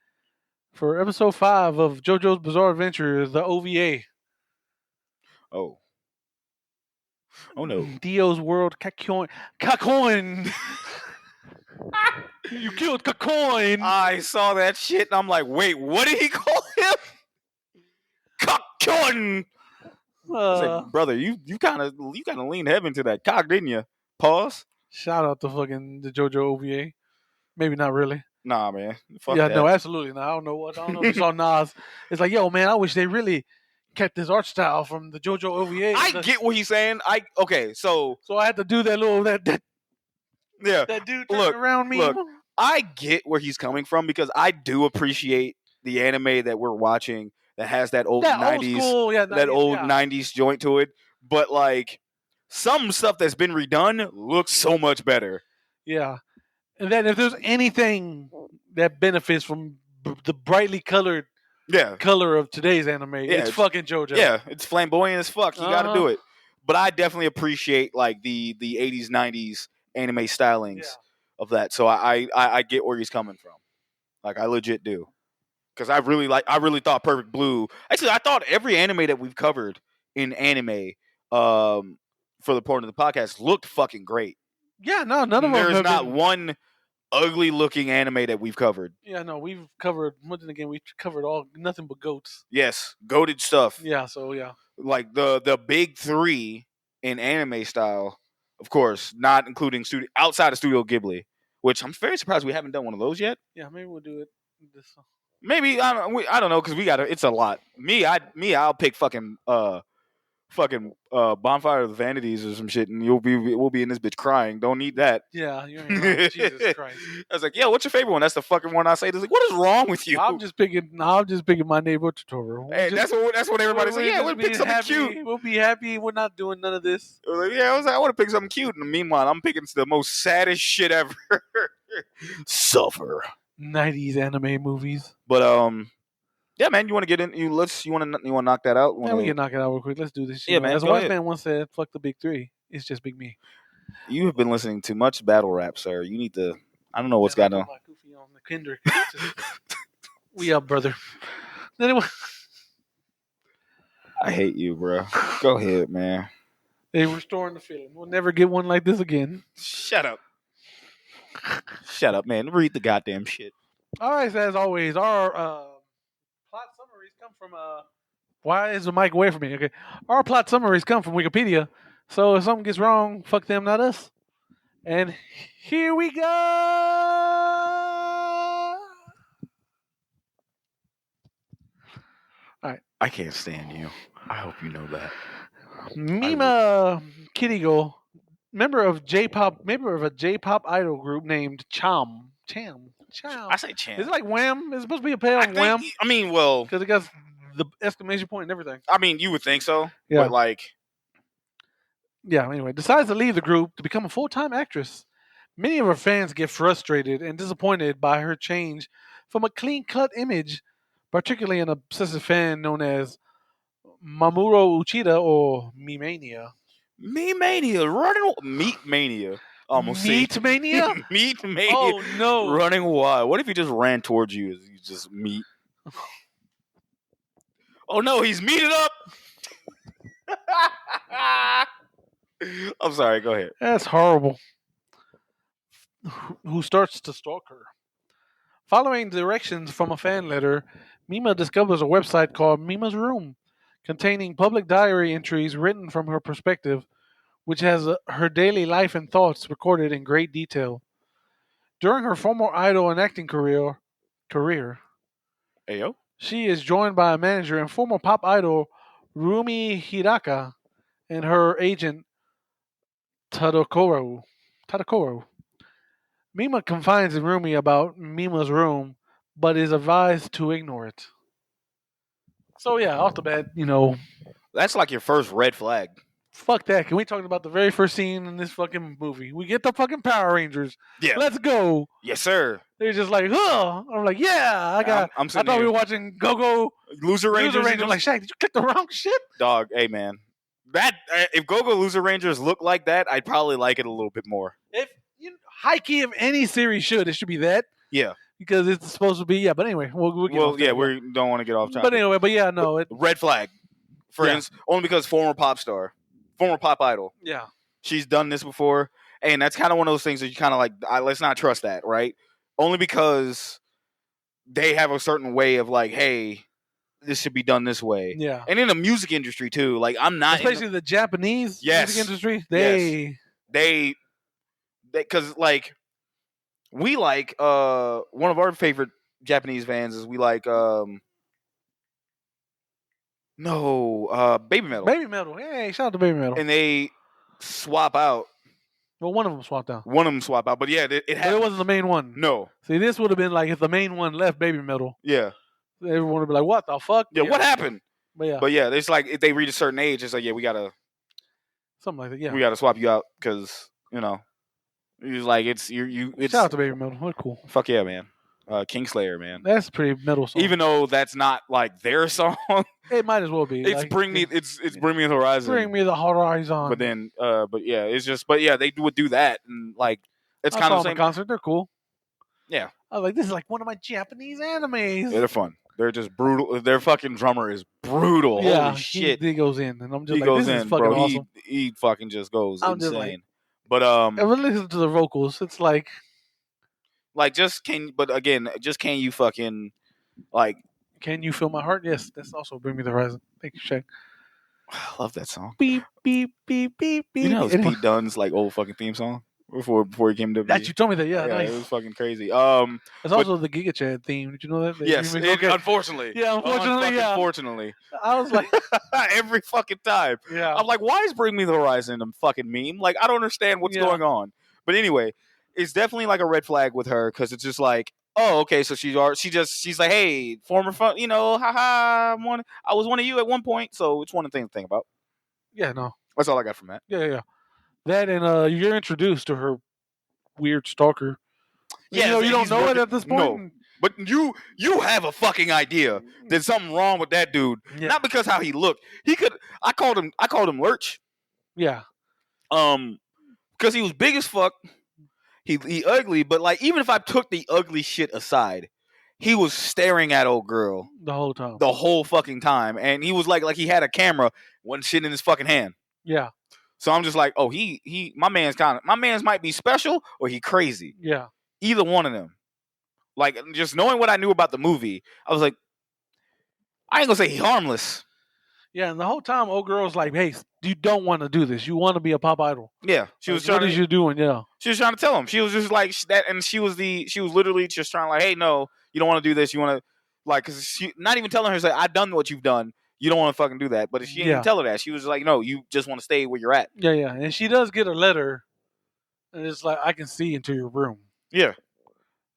for episode 5 of JoJo's Bizarre Adventure, the OVA. Oh. Oh no. Dio's World Kakoin. You killed Kakoin. I saw that shit and I'm like, wait, what did he call him? Cockchon. Brother, you kind of leaned heavy into that cock, didn't you? Pause. Shout out to fucking the JoJo OVA. Maybe not really. Nah, man. Fuck Yeah, that. no, absolutely not. I don't know if you saw Nas. It's like, yo, man, I wish they really kept this art style from the JoJo OVA. I get what he's saying. So I had to do that little that yeah. that dude Look, around me. look. I get where he's coming from because I do appreciate the anime that we're watching that has that old That 90s, old school, yeah, that old yeah. 90s joint to it. But like some stuff that's been redone looks so much better. Yeah. And then if there's anything that benefits from the brightly colored Yeah. color of today's anime, it's fucking JoJo. Yeah, it's flamboyant as fuck. You got to do Uh-huh. it. But I definitely appreciate like the 80s 90s anime stylings of that. So I get where he's coming from. Like I legit do. Cuz I really thought Perfect Blue. Actually, I thought every anime that we've covered in anime for the point of the podcast looked fucking great. Yeah, no, none of them There's have not been- one ugly looking anime that we've covered. Yeah, no, we've covered we've covered nothing but goats. Yes, goated stuff. Yeah, so yeah. Like the big 3 in anime style, of course, not including outside of Studio Ghibli, which I'm very surprised we haven't done one of those yet. Yeah, maybe we'll do it this Maybe I don't know because we got it's a lot. I'll pick fucking Bonfire of the Vanities or some shit, and we'll be in this bitch crying. Don't need that. Yeah, you ain't right. Jesus Christ. I was like, yeah, what's your favorite one? That's the fucking one I say. It's like, what is wrong with you? I'm just picking My Neighbor Totoro. Hey, that's what everybody said. Yeah, we'll pick something cute. We'll be happy. We're not doing none of this. I was like, yeah, I want to pick something cute. And meanwhile, I'm picking the most saddest shit ever. Suffer. 90s anime movies. But yeah, man, you want to get in? You want to knock that out? Yeah, we can knock it out real quick. Let's do this. Yeah, man, As a go wise ahead. man once said, "Fuck the big 3. It's just big me." You have been listening to much battle rap, sir. You need to. I don't know what's got on. Goofy on the Kendrick. We up, brother. Anyway, I hate you, bro. Go ahead, man. they restoring the feeling. We'll never get one like this again. Shut up. Shut up, man. Read the goddamn shit. All right, so as always, our plot summaries come from Why is the mic away from me? Okay, our plot summaries come from Wikipedia. So if something gets wrong, fuck them, not us. And here we go. I can't stand you. I hope you know that. Mima Kirigo, member of a J-pop idol group named Cham. Chow. I say champ. Is it like Wham? It's supposed to be a play I on Wham think, I mean, well, because it got the exclamation point and everything. I mean, you would think so, Yeah. but like, Yeah. Anyway, decides to leave the group to become a full-time actress. Many of her fans get frustrated and disappointed by her change from a clean-cut image, particularly an obsessive fan known as Mamoru Uchida or Mimania. Meat Mania running Meat Mania. Almost Meat Mania? Meat Mania. Oh no! Running wild. What if he just ran towards you? You just meat. Oh no, he's meated up. I'm sorry. Go ahead. That's horrible. Who starts to stalk her? Following directions from a fan letter, Mima discovers a website called Mima's Room, containing public diary entries written from her perspective, which has her daily life and thoughts recorded in great detail. During her former idol and acting career, Ayo. she is joined by a manager and former pop idol Rumi Hidaka and her agent Tadokoro. Mima confides in Rumi about Mima's room, but is advised to ignore it. So yeah, off the bat, That's like your first red flag. fuck that. Can we talk about the very first scene in this fucking movie? We get the fucking Power Rangers. Yeah. Let's go. Yes, sir. They're just like, huh. I'm like, yeah, I'm I sitting thought we here. were watching Go-Go Loser Rangers. Loser Ranger. I'm like, Shaq, did you click the wrong shit? Dog. Hey, man. That if Go-Go Loser Rangers look like that, I'd probably like it a little bit more. If high key, if any series should, it should be that. Yeah. Because it's supposed to be, yeah. But anyway, we'll get off that. We don't want to get off topic. But anyway, but yeah, no. Red flag, friends. Only because former pop idol. Yeah. She's done this before, and that's kind of one of those things that you kind of like. Let's not trust that, right? Only because they have a certain way of like, hey, this should be done this way. Yeah. And in the music industry too, like I'm not, especially the Japanese Yes. music industry. they because like we like one of our favorite Japanese bands is we like Baby Metal. Baby Metal. Hey, shout out to Baby Metal. And they swap out. Well, one of them swapped out. One of them swap out, but yeah, it But happened. it wasn't the main one. No. See, this would have been like if the main one left Baby Metal. Yeah. Everyone would be like, what the fuck? Yeah, what happened? But yeah, it's like if they reach a certain age, it's like, yeah, we gotta something like that. Yeah. we gotta swap you out because it's like it's Shout out to Baby Metal. What cool. fuck yeah, man. Kingslayer, man. That's a pretty metal song. Even though that's not like their song, it might as well be. it's Bring Me the Horizon. Bring me the horizon. But then, they would do that, and like it's I kind saw of the them same. at concert. They're cool. Yeah. I was like, this is like one of my Japanese animes. Yeah, they're fun. They're just brutal. Their fucking drummer is brutal. Yeah, Holy shit. He goes in, and I'm just He like, goes this is in, fucking bro. awesome. He fucking just goes I'm just insane. like- But And when I listen to the vocals, it's like, can you fucking like? can you feel my heart? Yes, that's also Bring Me the Horizon. Thank you, Shaq. I love that song. Beep beep beep beep beep. You know, it's Anyway, Pete Dunne's like old fucking theme song before he came to. that you told me that. Yeah, nice. it was fucking crazy. It's also the Giga Chad theme. Did you know that? Yes, Okay. unfortunately. Yeah, unfortunately, yeah. Unfortunately, I was like, every fucking time. yeah. I'm like, why is Bring Me the Horizon a fucking meme? Like, I don't understand what's Yeah. going on. But anyway, it's definitely like a red flag with her because it's just like, oh, okay, so she's like, hey, former fun, haha, I was one of you at one point, so it's one thing to think about. Yeah, no. That's all I got from that. Yeah. That and you're introduced to her weird stalker. Yeah, you don't he's know it working- at this point. But you have a fucking idea. There's something wrong with that dude. Yeah. Not because how he looked. I called him Lurch. Yeah. Because he was big as fuck. He ugly, but like even if I took the ugly shit aside, he was staring at old girl The whole time. the whole fucking time, and he was like he had a camera, wasn't shit in his fucking hand. Yeah. So I'm just like, oh, my man's might be special or he crazy. Yeah. Either one of them. Like just knowing what I knew about the movie, I was like, I ain't gonna say he harmless. Yeah, and the whole time, old girl's like, "Hey, you don't want to do this. You want to be a pop idol. Yeah, she was What trying is to. you doing? Yeah, She was trying to tell him. She was just like that, and she was literally just trying like, hey, no, you don't want to do this. You want to like, cause she not even telling her, say, I've done what you've done. You don't want to fucking do that. But she didn't Yeah. even tell her that. She was like, no, you just want to stay where you're at. yeah. And she does get a letter, and it's like, I can see into your room. Yeah,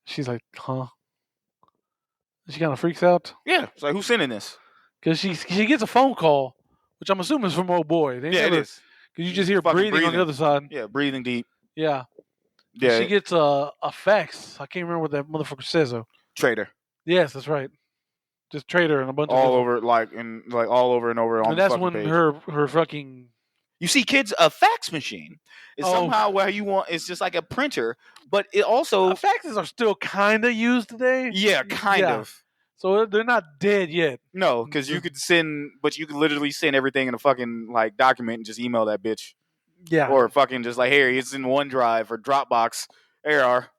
She's like, huh? She kind of freaks out Yeah, it's like, who's sending this? because she gets a phone call, which I'm assuming is from old boy. They Yeah, never, it is. because you just hear Fucking breathing on the other side. Yeah, breathing deep. Yeah. Yeah, She gets a fax. I can't remember what that motherfucker says though. traitor. Yes, that's right. Just traitor and a bunch All of over, all over and over on and the that's fucking when page. her fucking You see, kids, a fax machine is Oh. somehow where you want. It's just like a printer, but it also, faxes are still kind of used today. yeah, kind Yeah. of. So they're not dead yet. No, because you could send, but you could literally send everything in a fucking like document and just email that bitch, Yeah. or fucking just like, here, it's in OneDrive or Dropbox. There you are.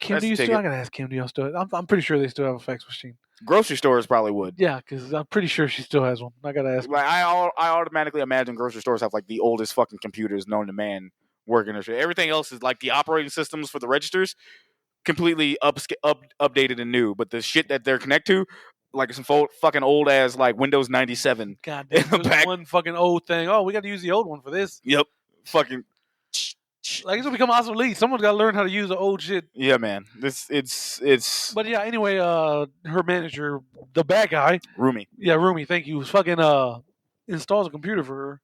Kim, that's do you the still? I ticket. gotta ask Kim. Do y'all still? I'm pretty sure they still have a fax machine. Grocery stores probably would. Yeah, because I'm pretty sure she still has one. I gotta ask. Like I automatically imagine grocery stores have like the oldest fucking computers known to man working their shit. Everything else is like the operating systems for the registers, completely updated and new. But the shit that they're connected to, like some fucking old ass like Windows 97. God in damn, the there's back. one fucking old thing. Oh, we got to use the old one for this. Yep, fucking. Like it's gonna become obsolete. Someone's got to learn how to use the old shit. Yeah, man. It's But yeah, anyway, her manager, the bad guy, roomy. yeah, Rumi, thank you, fucking installs a computer for her.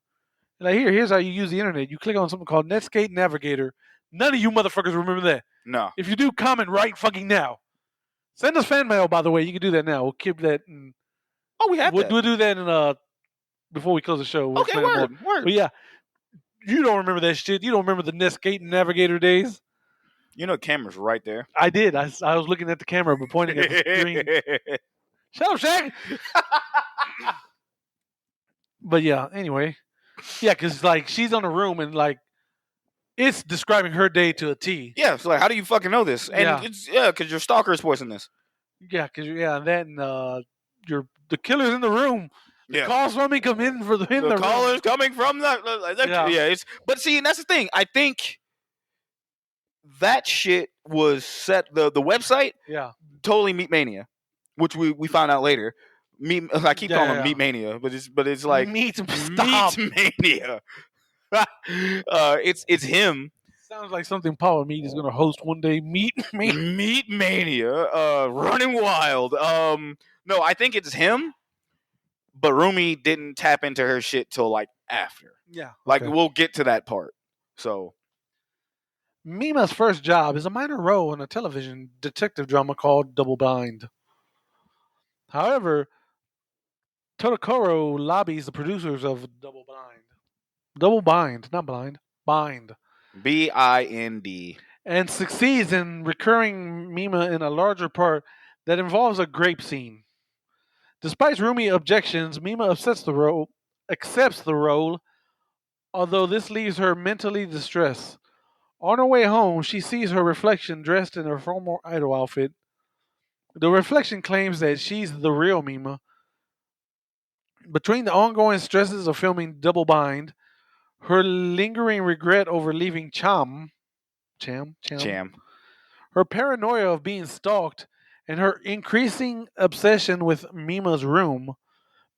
And like here's how you use the internet. You click on something called Netscape Navigator. None of you motherfuckers remember that. No. If you do, comment right fucking now. Send us fan mail, by the way. You can do that now. We'll keep that. And Oh, we have that. we'll do that in before we close the show. We'll Okay, explain it more. word. But yeah, you don't remember that shit. You don't remember the Netscape Navigator days. You know, the camera's right there. I did. I was looking at the camera, but pointing at the screen. Shut up, Shaq. But yeah, anyway, yeah, because like she's on a room and like it's describing her day to a T. Yeah, so like, how do you fucking know this? And Yeah. it's because your stalker is voicing this. Yeah, because and then the killer's in the room. Yeah. Calls from me come in for the The room. callers coming from Yeah. it's but see, and that's the thing. I think that shit was set the website Yeah, totally Meat Mania, which we found out later. I keep Yeah, calling yeah. them Meat Mania, but it's like meat. Stop. Meat Mania. It's him. Sounds like something Power Meat is gonna host one day. Meat. Meat Mania, running wild. No, I think it's him, but Rumi didn't tap into her shit till like after. Yeah. Like okay. we'll get to that part. So Mima's first job is a minor role in a television detective drama called Double Bind. However, Totokoro lobbies the producers of Double Bind. Double Bind, not blind. Bind. BIND. And succeeds in recurring Mima in a larger part that involves a grape scene. Despite Rumi objections, Mima accepts the role, although this leaves her mentally distressed. On her way home, she sees her reflection dressed in her former idol outfit. The reflection claims that she's the real Mima. Between the ongoing stresses of filming Double Bind, her lingering regret over leaving Cham, her paranoia of being stalked, and her increasing obsession with Mima's room,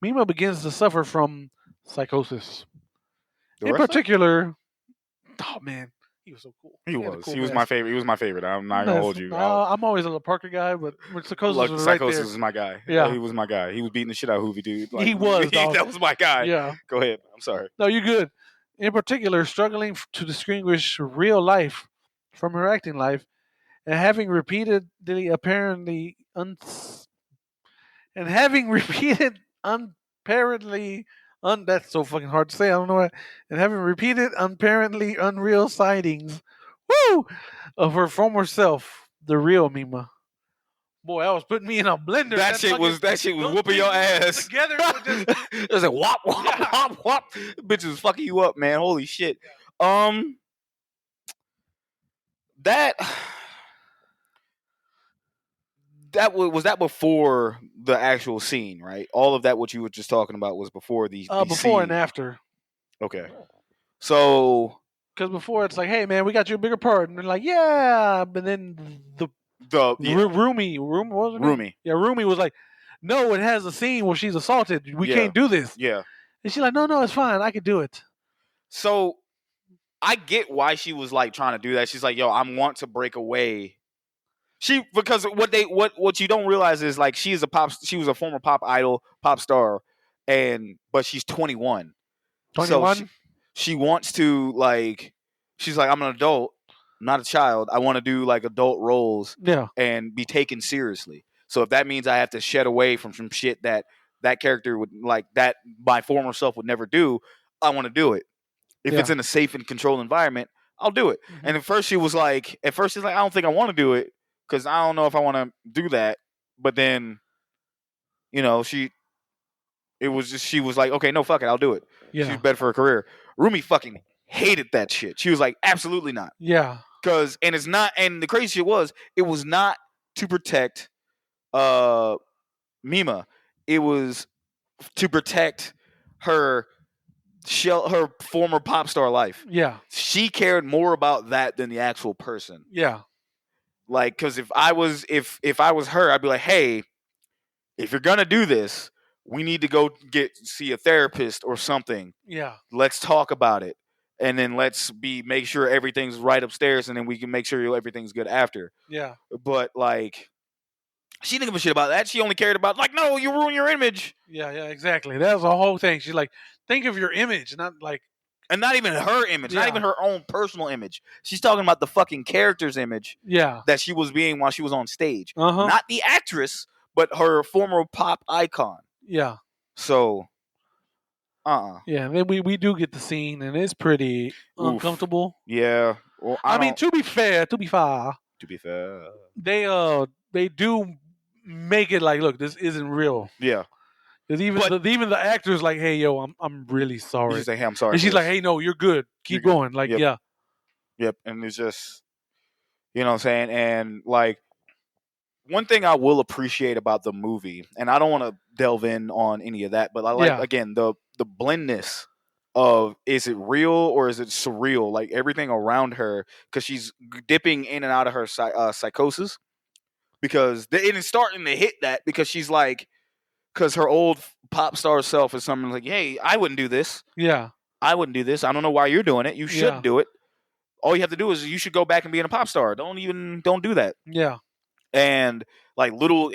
Mima begins to suffer from psychosis. The In wrestler? particular, oh man, he was so cool. He had a was. cool He was mask. my favorite. He was my favorite. I'm not gonna hold you. I'm always a Parker guy, but psychosis Look, was right Psychosis there. is my guy. Yeah. He was my guy. He was beating the shit out of Hoovy, dude. He was, dog. That was my guy. Yeah. Go ahead. I'm sorry. No, you're good. In particular, struggling to distinguish real life from her acting life, and having repeatedly apparently that's so fucking hard to say. I don't know why. And having repeated apparently unreal sightings, of her former self, the real Mima. Boy, that was putting me in a blender. That shit was whooping your ass. Together, it was just It was like whop whop Yeah. whop whop. Bitch was fucking you up, man. Holy shit. Was that before the actual scene, right? All of that what you were just talking about was before the before and scene. after. Okay. So Because before it's like, hey man, we got you a bigger part, and they're like, yeah, but then Rumi, what was her name? Rumi. Yeah, Rumi was like, no, it has a scene where she's assaulted. We Yeah. can't do this. Yeah. And she's like, no, it's fine. I can do it. So I get why she was like trying to do that. She's like, yo, I want to break away Because what you don't realize is like she was a former pop idol, pop star, but she's 21. So 21. she wants to like she's like, I'm an adult, not a child. I want to do like adult roles Yeah. and be taken seriously. So if that means I have to shed away from some shit that character would like that my former self would never do, I want to do it. If it's Yeah. in a safe and controlled environment, I'll do it. Mhm. And at first she's like, I don't think I want to do it because I don't know if I want to do that. But then, she was like, okay, no, fuck it, I'll do it. Yeah. She's better for her career. Rumi fucking hated that shit. She was like, absolutely not. Yeah. And it's not. And the crazy shit was, it was not to protect Mima. It was to protect her her former pop star life. Yeah. She cared more about that than the actual person. Yeah. Like, because if I was her, I'd be like, hey, if you're gonna do this, we need to go see a therapist or something. Yeah. Let's talk about it, and then let's make sure everything's right upstairs, and then we can make sure everything's good after. Yeah. But like, she didn't give a shit about that. She only cared about like, no, you ruin your image. Yeah. Yeah. Exactly. That's the whole thing. She's like, think of your image, not like. And not even her image, not Yeah. even her own personal image. She's talking about the fucking character's image Yeah. that she was being while she was on stage. Uh-huh. Not the actress, but her former pop icon. Yeah. So, Yeah. And then we do get the scene, and it's pretty uncomfortable. Yeah. Well, I mean, to be fair, to be fair, they do make it like, look, this isn't real. Yeah. Because even the actor's like, hey, yo, I'm really sorry. You say, hey, I'm sorry. And she's like, hey, no, you're good. Keep going. Like, Yep. yeah. Yep. And it's just, you know what I'm saying? And like, one thing I will appreciate about the movie, and I don't want to delve in on any of that, but I like, again, the blendness of, is it real or is it surreal? Like everything around her, because she's dipping in and out of her psychosis. Because it is starting to hit that, because she's like, because her old pop star self is something like, hey, I wouldn't do this. Yeah. I wouldn't do this. I don't know why you're doing it. You should do it. All you have to do is you should go back and be in a pop star. Don't do that. Yeah. And like little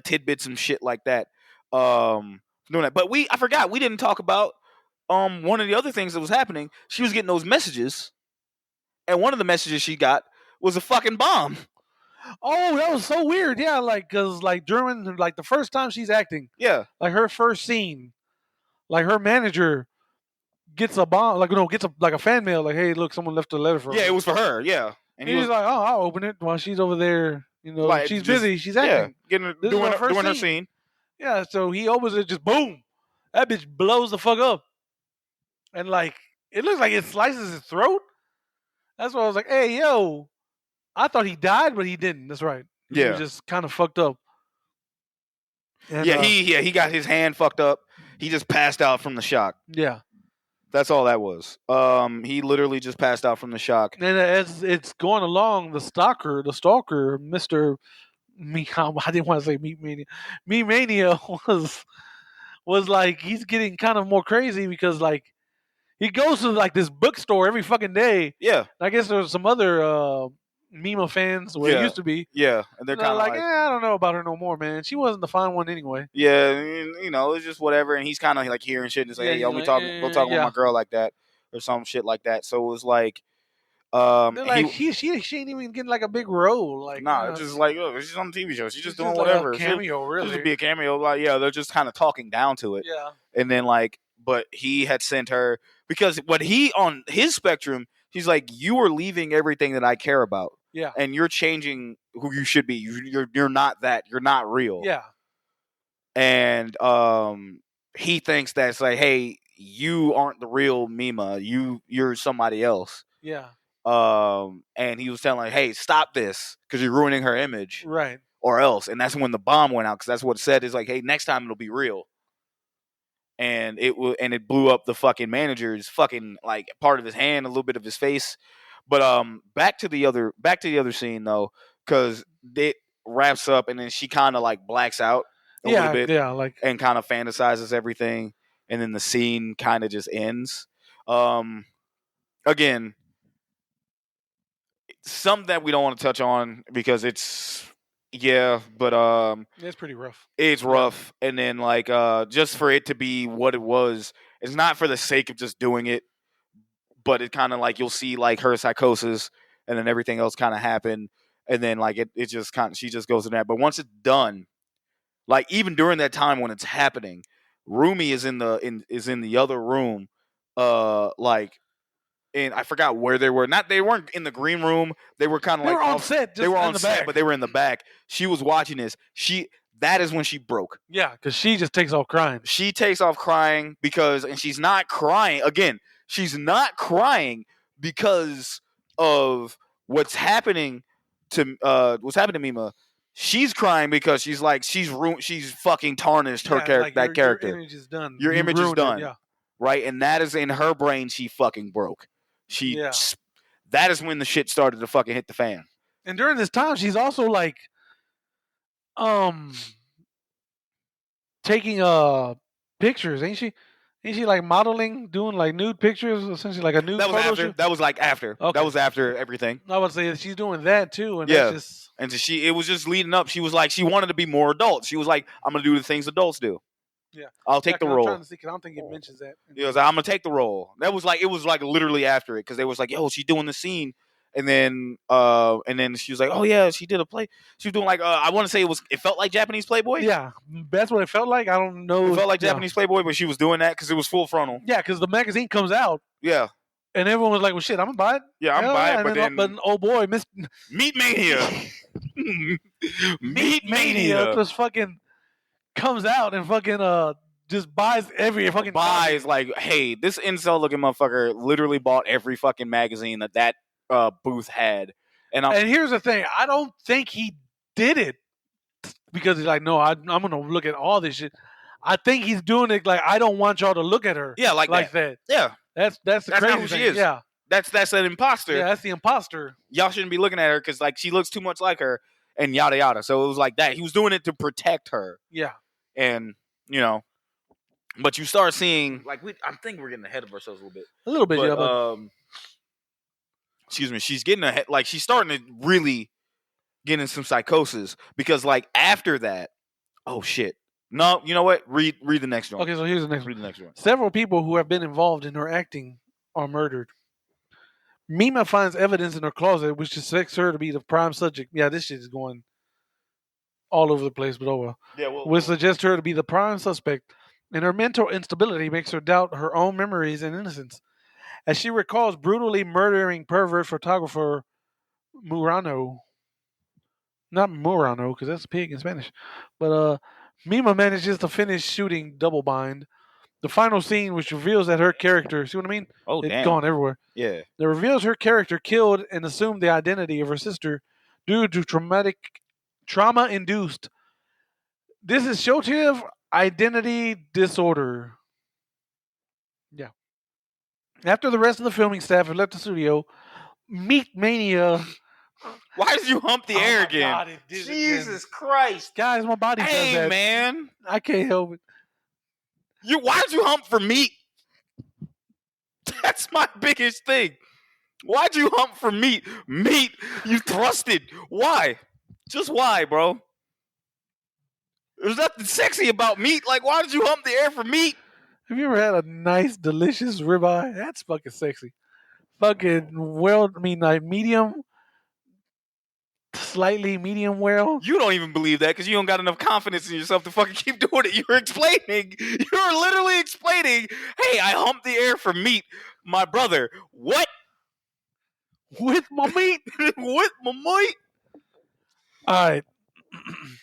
tidbits and shit like that. Doing that. But I forgot, we didn't talk about one of the other things that was happening. She was getting those messages, and one of the messages she got was a fucking bomb. Oh, that was so weird. Yeah, like, because like during like the first time she's acting, yeah, like her first scene, like her manager gets a bomb, like gets a fan mail, like, hey, look, someone left a letter for her. Yeah, it was for her. Yeah, and he's like, oh, I'll open it while she's over there. Like, she's busy. She's acting. Yeah, doing her scene. Yeah, so he opens it, just boom, that bitch blows the fuck up, and like it looks like it slices his throat. That's why I was like, hey, yo. I thought he died, but he didn't. That's right. He was just kind of fucked up. And, he got his hand fucked up. He just passed out from the shock. Yeah. That's all that was. He literally just passed out from the shock. And as it's going along, the stalker, Mr. I didn't want to say Meat Mania. Meat Mania was like, he's getting kind of more crazy because like he goes to like this bookstore every fucking day. Yeah. I guess there's some other Mima fans where it used to be. Yeah, and they're kind of like, I don't know about her no more, man. She wasn't the fine one anyway. Yeah, it's just whatever. And he's kind of like hearing shit and say, hey, yo, don't talk with my girl like that or some shit like that. So it was like, like she ain't even getting like a big role. Like, it's just like, oh, she's on the TV show. She's just doing like whatever. A cameo, really. Just be a cameo. Like, yeah, they're just kind of talking down to it. Yeah. And then like, but he had sent her because on his spectrum, he's like, you are leaving everything that I care about. Yeah. And you're changing who you should be. You're not that. You're not real. Yeah. And he thinks that's like, hey, you aren't the real Mima. You're somebody else. Yeah. And he was telling her, hey, stop this because you're ruining her image. Right. Or else. And that's when the bomb went out, because that's what it said, is like, hey, next time it'll be real. And it blew up the fucking manager's fucking like part of his hand, a little bit of his face. But back to the other scene though, because it wraps up and then she kind of like blacks out a little bit, like, and kind of fantasizes everything, and then the scene kind of just ends. Again, some that we don't want to touch on because it's It's pretty rough. it's rough. And then like just for it to be what it was, it's not for the sake of just doing it, but it kind of like you'll see like her psychosis and then everything else kind of happen, and then like it just kind of she just goes in that. But once it's done, like even during that time when it's happening, Rumi is in the other room, like. And I forgot where they were. They weren't in the green room. They were kind of They like were on set. they were in on the set, back. but they were in the back. She was watching this. That is when she broke. Yeah, because she just takes off crying. She takes off crying and she's not crying again. She's not crying because of what's happening to Mima. She's crying because she's like she's fucking tarnished her character. Your image is done. Your image is ruined it, done. yeah. Right, and that is in her brain. She fucking broke. That is when the shit started to fucking hit the fan. And during this time, she's also like, taking pictures, ain't she? Ain't she like modeling, doing like nude pictures, essentially like a nude photo after. shoot? That was like after. Okay. That was after everything. I would say she's doing that too, and Yeah. that's just And it was just leading up. She was like, she wanted to be more adult. She was like, I'm gonna do the things adults do. Yeah. I'll take the 'cause role. I'm trying to see, 'cause I don't think it mentions that. He was like, I'm gonna take the role. It was like literally after it because they was like, yo, she's doing the scene, and then she was like, oh yeah, she did a play. She was doing like I want to say it felt like Japanese Playboy. Yeah, that's what it felt like. I don't know. It felt like yeah. Japanese Playboy, but she was doing that because it was full frontal. Yeah, because the magazine comes out, Yeah, and everyone was like, "Well, shit, I'm gonna buy it." yeah, I'm Hell buying yeah, it, and but then oh boy, Miss Meat Mania, Meat Mania just fucking comes out and fucking just buys every fucking buys like, hey, this incel looking motherfucker literally bought every fucking magazine that booth had, and here's the thing: I don't think he did it because he's like, no, I'm gonna look at all this shit. I think he's doing it like I don't want y'all to look at her. Yeah, like that. Yeah, that's the That's crazy not who thing. she is. Yeah, that's an imposter. yeah, that's the imposter. Y'all shouldn't be looking at her because like she looks too much like her and yada yada. So it was like that. He was doing it to protect her, Yeah, and but you start seeing like I think we're getting ahead of ourselves a little bit. a little bit. But, yeah, but excuse me, she's getting ahead. Like she's starting to really get in some psychosis because like after that, oh shit. No, you know what? Read the next one. okay. So here's the next one. Read the next one. Several people who have been involved in her acting are murdered. Mima finds evidence in her closet which suspects her to be the prime subject. Yeah, this shit is going all over the place, but oh well. Yeah, well, Which suggests her to be the prime suspect, and her mental instability makes her doubt her own memories and innocence. As she recalls brutally murdering pervert photographer Murano. Not Murano, because that's pig in Spanish. But Mima manages to finish shooting Double Bind. The final scene, which reveals that her character, see what I mean? oh It's damn. gone everywhere. Yeah. That reveals her character killed and assumed the identity of her sister due to trauma-induced dissociative identity disorder. Yeah. After the rest of the filming staff had left the studio, Meat Mania. Why did you hump the air my again? God, it did it Jesus Christ. Guys, my body does Hey that. man. I can't help it. Why'd you hump for meat? That's my biggest thing. Why'd you hump for meat? Meat, you thrusted. Why? Just why, bro? There's nothing sexy about meat. Like, why did you hump the air for meat? Have you ever had a nice, delicious ribeye? That's fucking sexy. Fucking like medium, slightly medium well. You don't even believe that because you don't got enough confidence in yourself to fucking keep doing it. You're explaining. You're literally explaining, hey, I humped the air for meat. My brother, what? With my meat. With my meat? All right.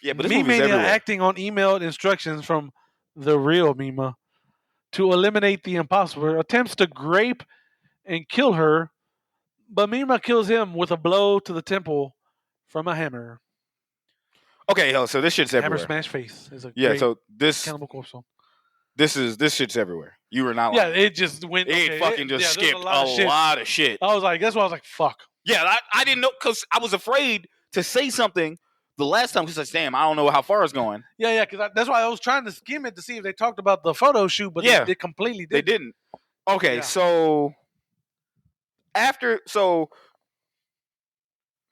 Yeah, but this Meat movie's Mania everywhere. acting on emailed instructions from the real Mima to eliminate the imposter, attempts to grape and kill her, but Mima kills him with a blow to the temple from a hammer. Okay, so this shit's Hammer everywhere. smash face is a Yeah, great so this Cannibal Corpse song. this shit's everywhere. You were not Yeah, lying. it just went. It fucking just there's skipped a lot of shit. I was like, that's why I was like, fuck. Yeah, I didn't know because I was afraid to say something the last time because I said, damn, I don't know how far it's going. Yeah, because that's why I was trying to skim it to see if they talked about the photo shoot, but Yeah. they completely They didn't. didn't. Okay, Yeah. so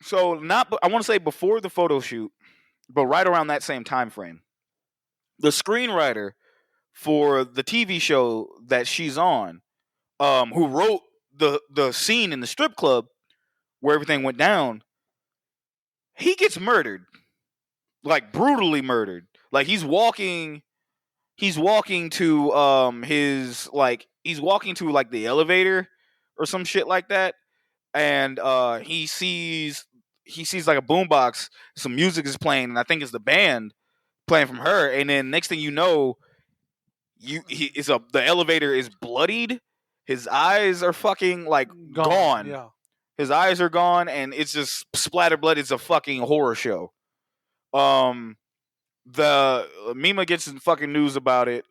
So not, I want to say before the photo shoot, but right around that same time frame, the screenwriter for the TV show that she's on, who wrote the scene in the strip club where everything went down, he gets murdered, like brutally murdered. Like he's walking to he's walking to like the elevator or some shit like that, and he sees like a boombox, some music is playing, and I think it's the band playing from her, and then next thing you know, the elevator is bloodied, his eyes are fucking like gone. Yeah. His eyes are gone, and it's just splatter blood. It's a fucking horror show. The Mima gets fucking news about it.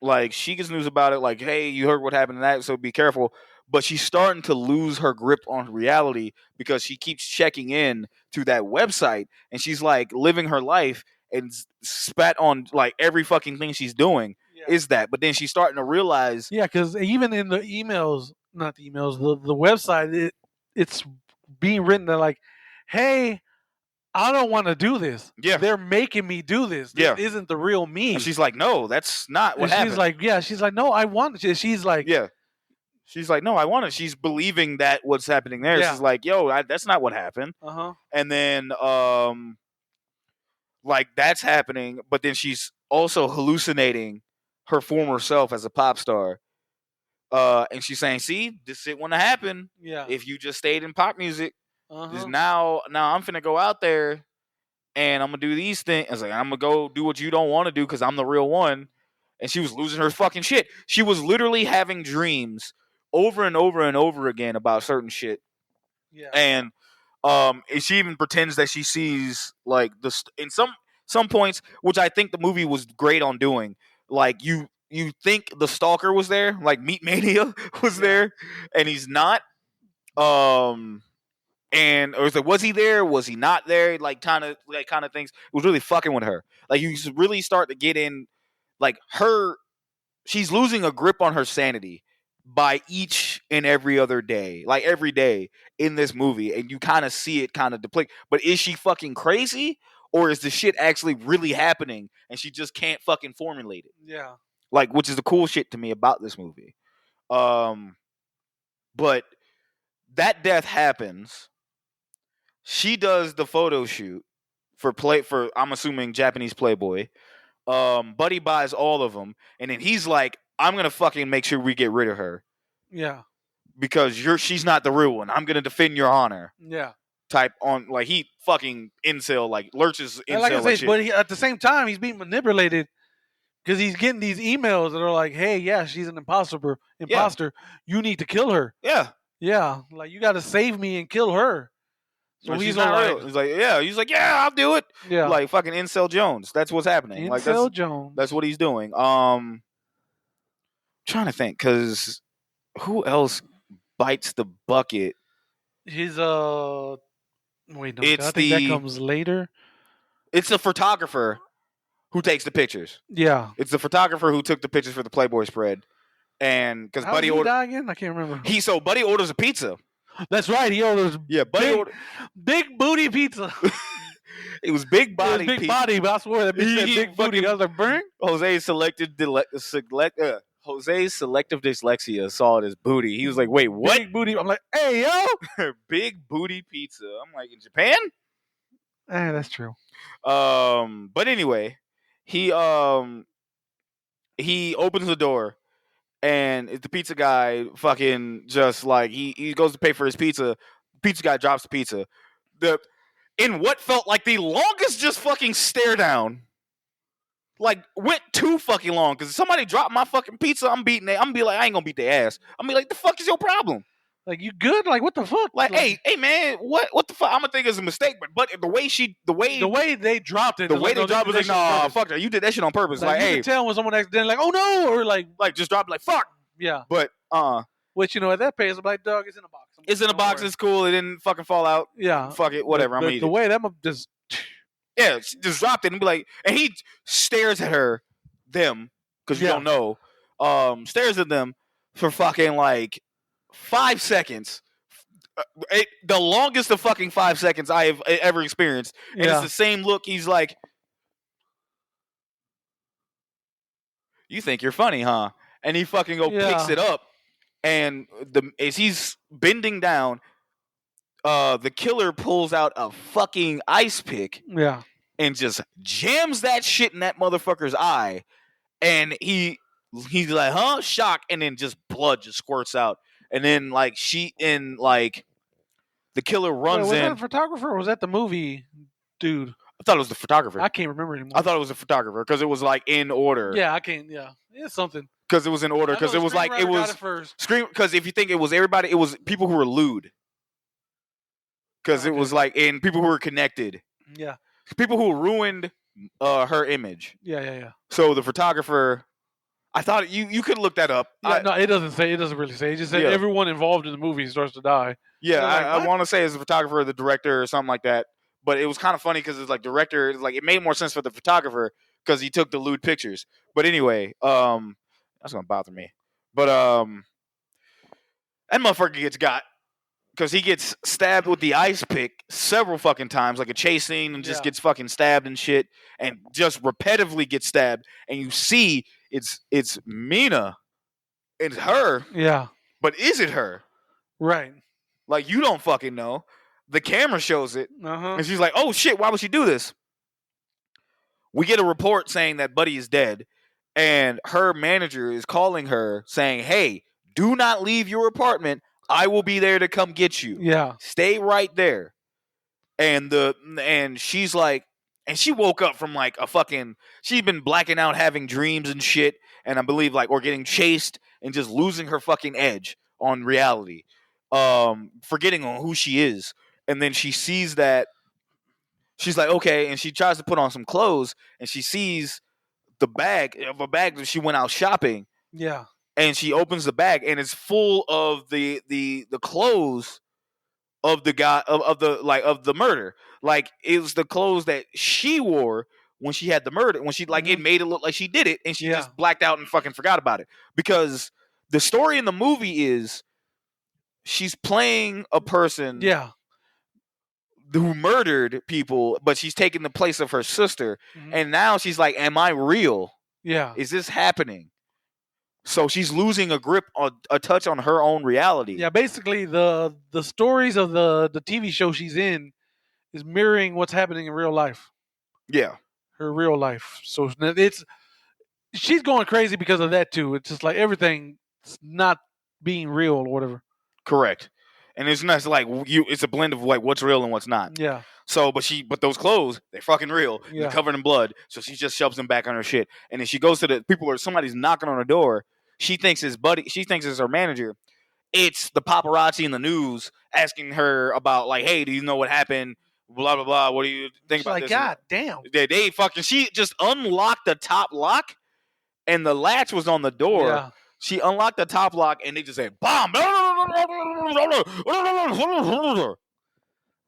Like she gets news about it. Like, hey, you heard what happened to that, so be careful. But she's starting to lose her grip on reality because she keeps checking in to that website, and she's like living her life and spat on like every fucking thing she's doing is that. But then she's starting to realize, Yeah, because even in the emails, not the emails, the website, it's being written that like, hey, I don't want to do this. Yeah. They're making me do this. This isn't the real me. and she's like, no, that's not what And happened. she's like, no, I want it. She's like, yeah. She's like, no, I want it. She's believing that what's happening there. Yeah. She's like, yo, that's not what happened. uh-huh. And then, like that's happening, but then she's also hallucinating her former self as a pop star. And she's saying, see, this shit wouldn't have happened Yeah. if you just stayed in pop music. Uh-huh. Just now I'm finna go out there and I'm gonna do these things. I was like, I'm gonna go do what you don't want to do because I'm the real one. And she was losing her fucking shit. She was literally having dreams over and over and over again about certain shit. Yeah. And she even pretends that she sees like in some points, which I think the movie was great on doing. Like you think the stalker was there, like Meat Mania was there, and he's not. And or was he there? Was he not there? Like kind of things. It was really fucking with her. Like you really start to get in, like she's losing a grip on her sanity by each and every other day, like every day in this movie, and you kind of see it kind of deplete. But is she fucking crazy, or is the shit actually really happening, and she just can't fucking formulate it? Yeah. Like, which is the cool shit to me about this movie. But that death happens. She does the photo shoot for I'm assuming Japanese Playboy. Buddy buys all of them, and then he's like, I'm gonna fucking make sure we get rid of her. Yeah. Because she's not the real one. I'm gonna defend your honor. Yeah. Type on, like, he fucking incel, like lurches incel. And like I say, shit. but at the same time, he's being manipulated because he's getting these emails that are like, "Hey, yeah, she's an imposter. You need to kill her. Yeah. Yeah, like you got to save me and kill her." So She's he's not all real. like, He's like, yeah. He's like, yeah, I'll do it. "Yeah, Like fucking incel Jones. That's what's happening. Like Incel Jones." that's what he's doing. Trying to think, because who else bites the bucket? He's wait, no, It's I think that comes later. It's the photographer who takes the pictures. Yeah, It's the photographer who took the pictures for the Playboy spread, and because how Buddy did he ordered, die again? I can't remember. Buddy orders a pizza. That's right. He orders Yeah, Buddy big, ordered. big booty pizza. It was big It body. was big pizza. body, but I swear that bitch said He big booty. fucking- I was like, "Burn." Jose's selective dyslexia saw it as booty. He was like, "Wait, what? Big booty. I'm like, "Hey, yo." Big booty pizza?" I'm like, in Japan? That's true. But anyway, he opens the door, and the pizza guy fucking just like he goes to pay for his pizza. Pizza guy drops the pizza. In what felt like the longest just fucking stare down. Like, went too fucking long, because if somebody dropped my fucking pizza, I'm be like, I ain't gonna beat their ass. I'm be like, the fuck is your problem? Like, you good? Like, what the fuck? Like, hey man, what the fuck? I'm gonna think it's a mistake, but the way they dropped it, the way they dropped it was like, nah, fuck that. You did that shit on purpose. Like, you hey, can tell when someone accidentally like, oh no, or like just drop it like fuck. yeah. But Which, you know, at that pace, I'm like, dog, it's in a box. it's in a box. It's cool. It didn't fucking fall out. Yeah. Fuck it. Whatever. I'm gonna eat the it. way that just Yeah, she just dropped it and be like, and he stares at them, because you Yeah. don't know, stares at them for fucking like 5 seconds, the longest of fucking 5 seconds I have ever experienced, and it's Yeah. the same look. He's like, "You think you're funny, huh?" And he fucking picks Yeah. it up, and as he's bending down, the killer pulls out a fucking ice pick Yeah. and just jams that shit in that motherfucker's eye, and he's like, "Huh?" Shock, and then just blood just squirts out, and then like the killer Wait, runs was that in. a photographer or was that the movie dude? I thought it was the photographer. I can't remember anymore. I thought it was a photographer because it was like in order. Yeah, I can't. Yeah, it's something. Because it was in order. I know Because the it was like screenwriter it got was it first. screen. Because if you think it was everybody, it was people who were lewd. Because it Okay. was like in people who were connected, Yeah, people who ruined her image. yeah. So the photographer, I thought you could look that up. Yeah, no, it doesn't say. It doesn't really say. It just said Yeah. everyone involved in the movie starts to die. Yeah, They're like, I "What?" want to say it's the photographer or the director or something like that. But it was kind of funny because it's like director, like it made more sense for the photographer because he took the lewd pictures. But anyway, that's gonna bother me. But that motherfucker gets got because he gets stabbed with the ice pick several fucking times, like a chase scene, and just Yeah. gets fucking stabbed and shit, and just repetitively gets stabbed. And you see it's Mina, it's her, Yeah, but is it her? right. Like you don't fucking know. The camera shows it. Uh-huh. And she's like, "Oh shit, why would she do this?" We get a report saying that Buddy is dead, and her manager is calling her saying, "Hey, do not leave your apartment. I will be there to come get you. Yeah, Stay right there." And she's like, and she woke up from like a fucking. She'd been blacking out, having dreams and shit, and I believe like or getting chased and just losing her fucking edge on reality, forgetting on who she is. And then she sees that she's like, okay, and she tries to put on some clothes, and she sees the bag that she went out shopping, yeah, and she opens the bag, and it's full of the clothes of the guy of the murder. Like it was the clothes that she wore when she had the murder, when she like it made it look like she did it, and she Yeah. just blacked out and fucking forgot about it. Because the story in the movie is she's playing a person yeah. who murdered people, but she's taking the place of her sister. Mhm. And now she's like, am I real? Yeah, Is this happening? So she's losing a grip on a touch on her own reality. yeah. Basically, the stories of the TV show she's in is mirroring what's happening in real life. Yeah. Her real life. So it's she's going crazy because of that too. It's just like everything's not being real or whatever. Correct. And it's not like it's a blend of like what's real and what's not. Yeah, So, but those clothes, they're fucking real. Yeah. They're covered in blood. So she just shoves them back on her shit. And then she goes to the people or somebody's knocking on her door. She thinks it's her manager. It's the paparazzi in the news asking her about like, hey, do you know what happened? Blah blah blah. What do you think she's about like, this? God damn. They fucking she just unlocked the top lock and the latch was on the door. Yeah. She unlocked the top lock and they just said bomb.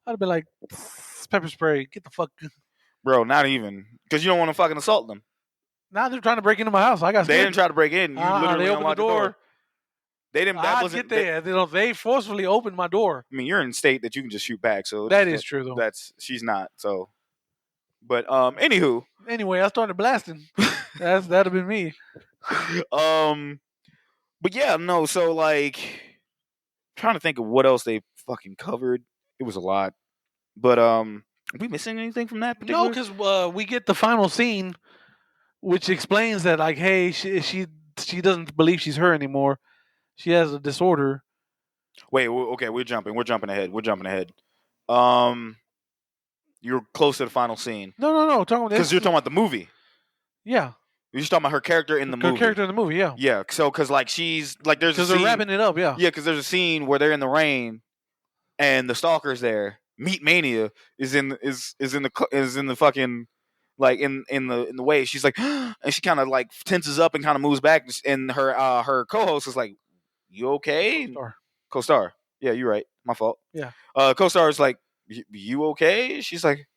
I'd be like, pepper spray, get the fuck. Bro, not even. Because you don't want to fucking assault them. Now they're trying to break into my house. I got They scared. didn't try to break in. You literally they opened the unlocked the door. They didn't. That I wasn't. get there. They forcefully opened my door. I mean, you're in state that you can just shoot back. So That is true though. she's not. So, but anywho, Anyway, I started blasting. That'd have been me. but yeah, no. So like, trying to think of what else they fucking covered. It was a lot. But are we missing anything from that particular? No, because we get the final scene, which explains that like, hey, she doesn't believe she's her anymore. She has a disorder. Wait, okay, we're jumping ahead. You're close to the final scene No. Talking about because you're talking about the movie. Yeah, You're just talking about her character in the her movie. character in the movie. Yeah, Yeah, so because like she's like there's a because they're scene, wrapping it up. Yeah, yeah, because there's a scene where they're in the rain, and the stalker's there. Meat Mania is in the fucking like in the way. She's like, and she kind of like tenses up and kind of moves back, and her co-host is like, "You okay?" Star. Co-star. Yeah, you're right. My fault. Yeah. Co-star is like, "You okay?" She's like,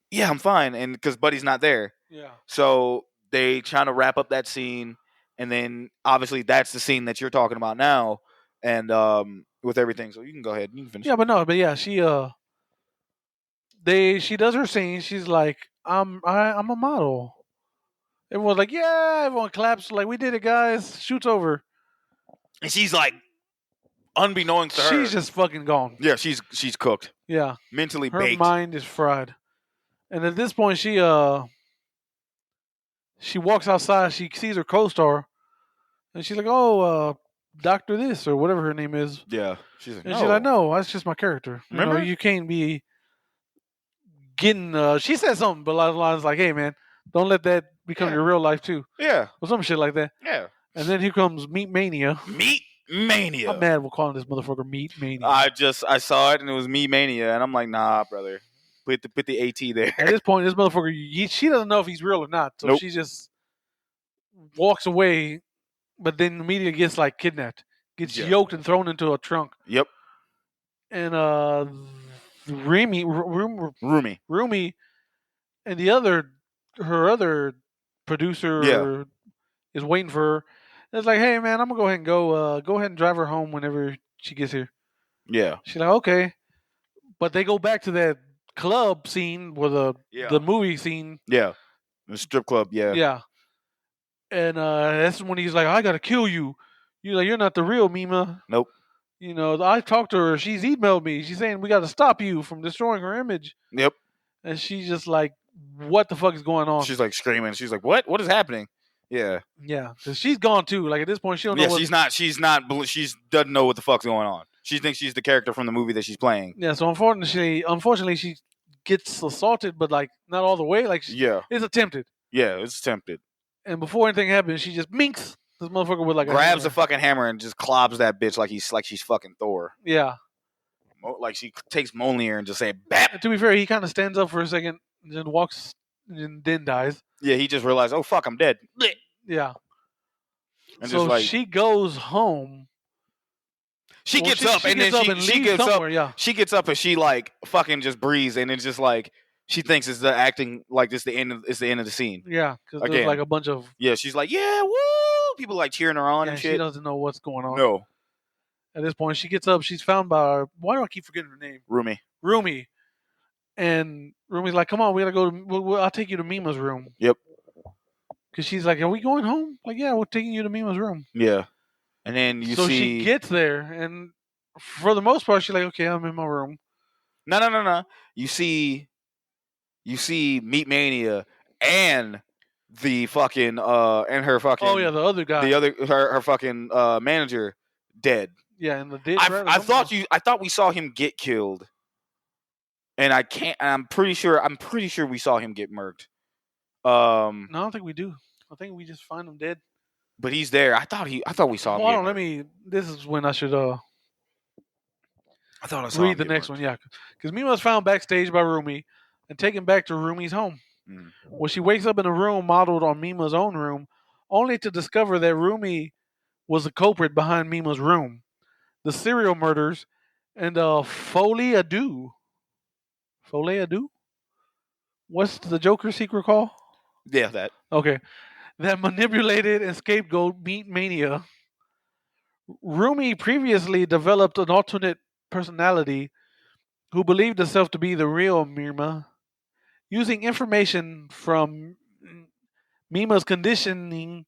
"Yeah, I'm fine." And because Buddy's not there, Yeah, so they trying to wrap up that scene, and then obviously that's the scene that you're talking about now. And with everything. So you can go ahead. You can finish. Yeah, but yeah, she does her scene. She's like, I'm a model. Everyone's like, yeah. Everyone claps like, we did it, guys. Shoots over. And she's like, unbeknownst to her, She's just fucking gone. yeah, she's cooked, Yeah, mentally her baked. mind is fried. And at this point, she walks outside. She sees her co-star, and she's like, "Oh, Doctor this or whatever her name is." Yeah, she's like, And no. she's like, "No, that's just my character. Remember? You can't be getting." She said something, but a lot of lines like, "Hey, man, don't let that become Yeah. your real life too," Yeah, or some shit like that. yeah. And then here comes Meat Mania. Meat Mania. I'm mad we're calling this motherfucker Meat Mania. I saw it and it was Me Mania, and I'm like, nah, brother, put the AT there. At this point, this motherfucker, she doesn't know if he's real or not, so Nope. she just walks away. But then immediately gets like kidnapped, gets Yeah. yoked and thrown into a trunk. Yep, And Rumi, Rumi. and her other producer Yeah. is waiting for her. And it's like, hey man, I'm gonna go ahead and go ahead and drive her home whenever she gets here. Yeah, She's like, okay, but they go back to that club scene where the movie scene. yeah. The strip club. Yeah, Yeah. And that's when he's like, I gotta kill you. You're not the real Mima. Nope. I talked to her. She's emailed me. She's saying we got to stop you from destroying her image. Yep. And she's just like, what the fuck is going on? She's like screaming. She's like, what? What is happening? Yeah. Yeah, because she's gone too. Like at this point, she don't know. Yeah, she's not. She doesn't know what the fuck's going on. She thinks she's the character from the movie that she's playing. Yeah, so unfortunately, she gets assaulted, but like not all the way. Like Yeah. it's attempted. Yeah, it's attempted. And before anything happens, she just minks this motherfucker with like Grabs a the fucking hammer and just clobs that bitch like she's fucking Thor. Yeah. Like she takes Mjolnir and just say bap. And to be fair, he kind of stands up for a second, and then walks, and then dies. Yeah, he just realized, oh fuck, I'm dead. Yeah. And so just like she goes home. she Well, gets up and then she leaves gets up. somewhere, Yeah. She gets up and she like fucking just breathes and it's just like she thinks it's the acting like it's the end of the scene. Yeah, because there's Again. like a bunch of Yeah, she's like, yeah, woo! People like cheering her on yeah, and she shit. doesn't know what's going on. No, At this point, she gets up. She's found by why do I keep forgetting her name? Rumi. Rumi. And Rumi's like, "Come on, we gotta go. I'll take you to Mima's room." Yep. Because she's like, "Are we going home?" Like, "Yeah, we're taking you to Mima's room." Yeah, and then you so see she gets there, and for the most part, she's like, "Okay, I'm in my room." no. You see Meat Mania and the fucking and her fucking Oh yeah, the other guy. the other her fucking manager dead. Yeah, in the ditch. I thought we saw him get killed, and I'm pretty sure we saw him get murked. No, I don't think we do. I think we just find him dead. But he's there. I thought we saw him. Hold get on, murked. This is when I should I thought I saw read him the get next murked. one. Yeah, because Mima was found backstage by Rumi and taken back to Rumi's home. Mm. Well, she wakes up in a room modeled on Mima's own room, only to discover that Rumi was the culprit behind Mima's room, the serial murders, and Folie à Deux. Folie à Deux? What's the Joker secret call? Yeah, that. Okay. That manipulated and scapegoat Meat Mania. Rumi previously developed an alternate personality who believed herself to be the real Mima, using information from Mima's conditioning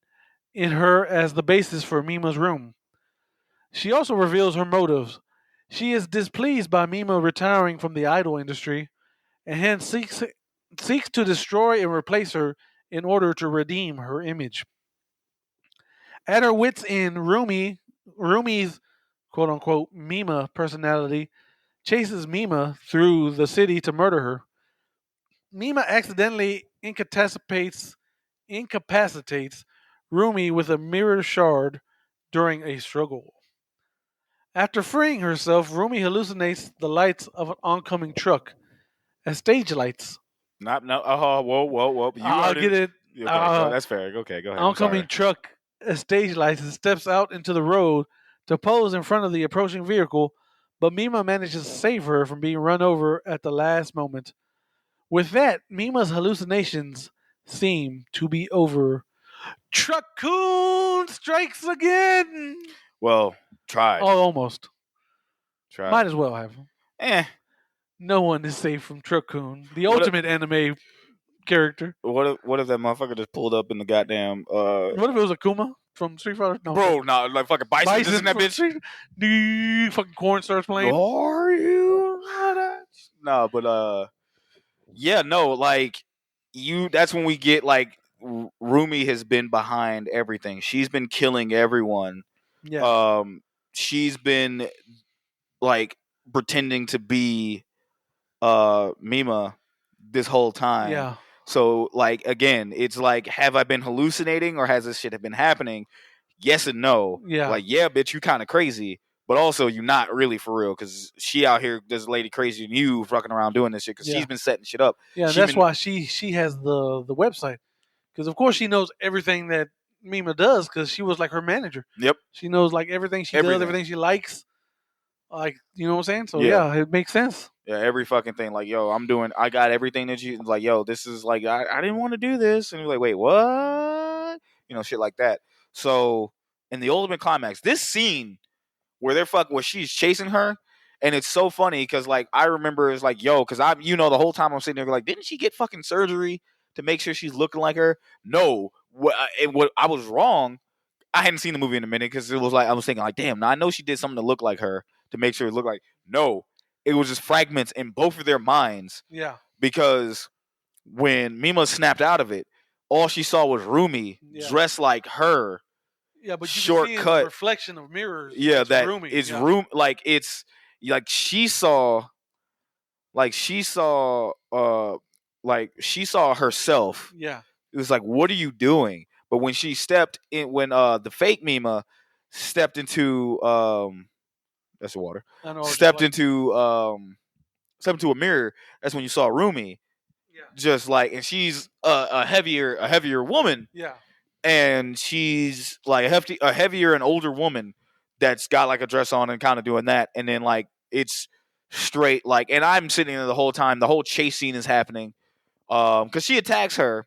in her as the basis for Mima's room. She also reveals her motives. She is displeased by Mima retiring from the idol industry and hence seeks to destroy and replace her in order to redeem her image. At her wits' end, Rumi's quote unquote Mima personality chases Mima through the city to murder her. Mima accidentally incapacitates Rumi with a mirror shard during a struggle. After freeing herself, Rumi hallucinates the lights of an oncoming truck as stage lights. Whoa. I'll get it. Okay, that's fair. Okay, go ahead. I'm sorry. Oncoming truck as stage lights and steps out into the road to pose in front of the approaching vehicle, but Mima manages to save her from being run over at the last moment. With that, Mima's hallucinations seem to be over. Truck-coon strikes again! Well, tried. Oh, almost. Try. Might as well have him. Eh. No one is safe from Truckun, the What a- ultimate anime character. What if that motherfucker just pulled up in the goddamn What if it was Akuma from Street Fighter? No, bro, nah, like fucking Bison, just in that from bitch. Street. Fucking corn starts playing. Are you? No, but yeah, no, like that's when we get like Rumi has been behind everything. She's been killing everyone. Yeah. She's been like pretending to be Mima this whole time. Yeah. So like again, it's like, have I been hallucinating or has this shit been happening? Yes and no. Yeah. Like, yeah, bitch, you kind of crazy, but also you're not really for real because she out here, this lady crazier than you, fucking around doing this shit because Yeah. she's been setting shit up. Yeah, and She that's been- why she has the website, because of course she knows everything that Mima does, because she was like her manager. Yep. She knows like everything she Everything. does, everything she likes. Like, you know what I'm saying? So Yeah. yeah, it makes sense. Yeah, every fucking thing. Like, yo, I got everything that you like. Yo, this is like, I didn't want to do this, and you're like, wait, what? You know, shit like that. So in the ultimate climax, this scene where where she's chasing her, and it's so funny because like I remember it's like, yo, because the whole time I'm sitting there like, didn't she get fucking surgery to make sure she's looking like her? No, what I was wrong. I hadn't seen the movie in a minute because it was like I was thinking like, damn, now I know she did something to look like her to make sure it looked like. No, it was just fragments in both of their minds Yeah. because when Mima snapped out of it, all she saw was Rumi Yeah. dressed like her. Yeah, but you can see Shortcut. the reflection of mirrors. Yeah, it's that roomy. it's yeah. room like it's like she saw herself. Yeah. It was like, what are you doing? But when she stepped in, when the fake Mima stepped into that's the water. I know, Stepped into a mirror. That's when you saw Rumi. Yeah. Just like, and she's a heavier woman, Yeah. and she's like a heavier and older woman that's got like a dress on and kind of doing that, and then like it's straight like, and I'm sitting there the whole time. The whole chase scene is happening, because she attacks her,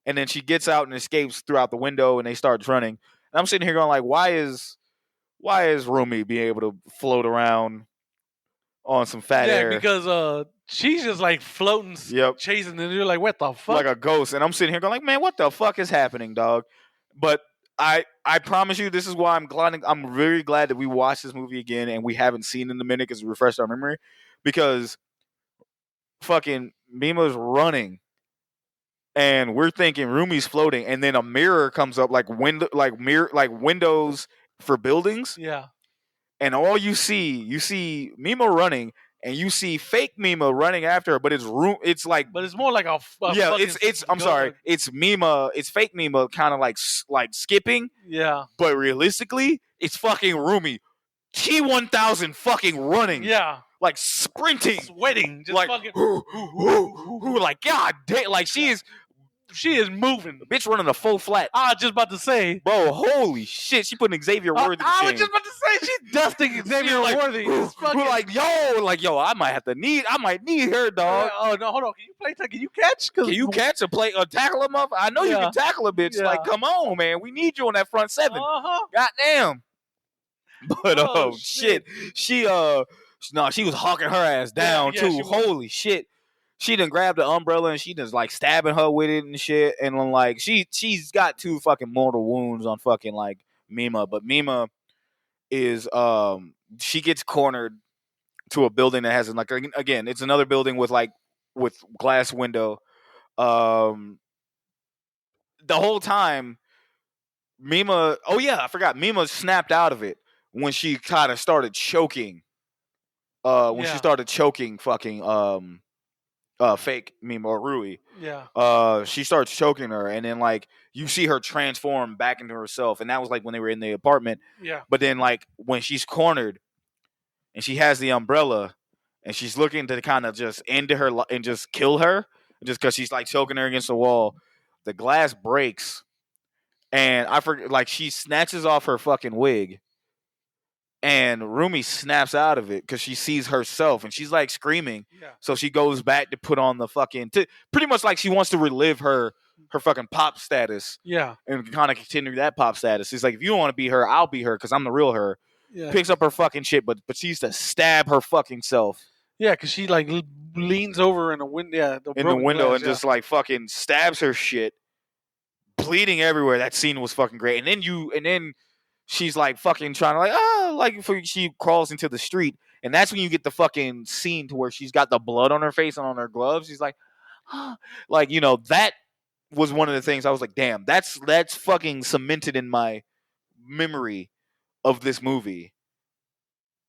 and then she gets out and escapes throughout the window, and they start running. And I'm sitting here going like, why is Rumi being able to float around on some fat Yeah, air because she's just like floating, Yep. chasing, and you're like, what the fuck? like a ghost? And I'm sitting here going like, man, what the fuck is happening, dog? But I promise you, this is why I'm very glad that we watched this movie again and we haven't seen it in a minute because it refreshed our memory. Because fucking Mima's running, and we're thinking Rumi's floating, and then a mirror comes up like windows for buildings, yeah. and all you see Mima running, and you see fake Mima running after her, but it's like, But it's more like a yeah, fucking it's I'm sorry, it's Mima, it's fake Mima, kind of like skipping, Yeah. but realistically, it's fucking Rumi T-1000 fucking running, Yeah. like sprinting, Sweating. Just like fucking. like god damn, like she is moving. bitch running a full flat. I was just about to say. Bro, holy shit, she putting Xavier I Worthy. was just about to say she's dusting Xavier like, Worthy. It's fucking. like yo, I might need her, dog. Oh no, hold on. Can you play? Can you catch? Can you catch a tackle him up? I know you Yeah. can tackle a bitch. Yeah. Like, come on, man. We need you on that front seven. Uh-huh. Goddamn. But Oh, shit. She she was hawking her ass down yeah, too. she was. Holy shit. She done grabbed the umbrella and she just like stabbing her with it and shit. And then like she's got 2 fucking mortal wounds on fucking like Mima. But Mima is she gets cornered to a building that has like, again, it's another building with glass window. The whole time Mima, oh yeah, I forgot, Mima snapped out of it when she kind of started choking. When she Yeah. started choking fucking fake Mima or Rui. Yeah. She starts choking her, and then like you see her transform back into herself, and that was like when they were in the apartment. Yeah. But then like when she's cornered and she has the umbrella and she's looking to kind of just end her and just kill her, just because she's like choking her against the wall, the glass breaks, and I forget, like she snatches off her fucking wig, and Rumi snaps out of it because she sees herself and she's like screaming. Yeah. So she goes back to put on the fucking pretty much like she wants to relive her fucking pop status Yeah. and kind of continue that pop status. She's like, if you don't want to be her, I'll be her because I'm the real her. Yeah, picks up her fucking shit, but proceeds to stab her fucking self yeah, because she like leans over in the window. Yeah, in the window glass, and just like fucking stabs her shit, bleeding everywhere. That scene was fucking great. And then she's like fucking trying to she crawls into the street, and that's when you get the fucking scene to where she's got the blood on her face and on her gloves. She's like, like, you know, that was one of the things I was like, damn, that's fucking cemented in my memory of this movie.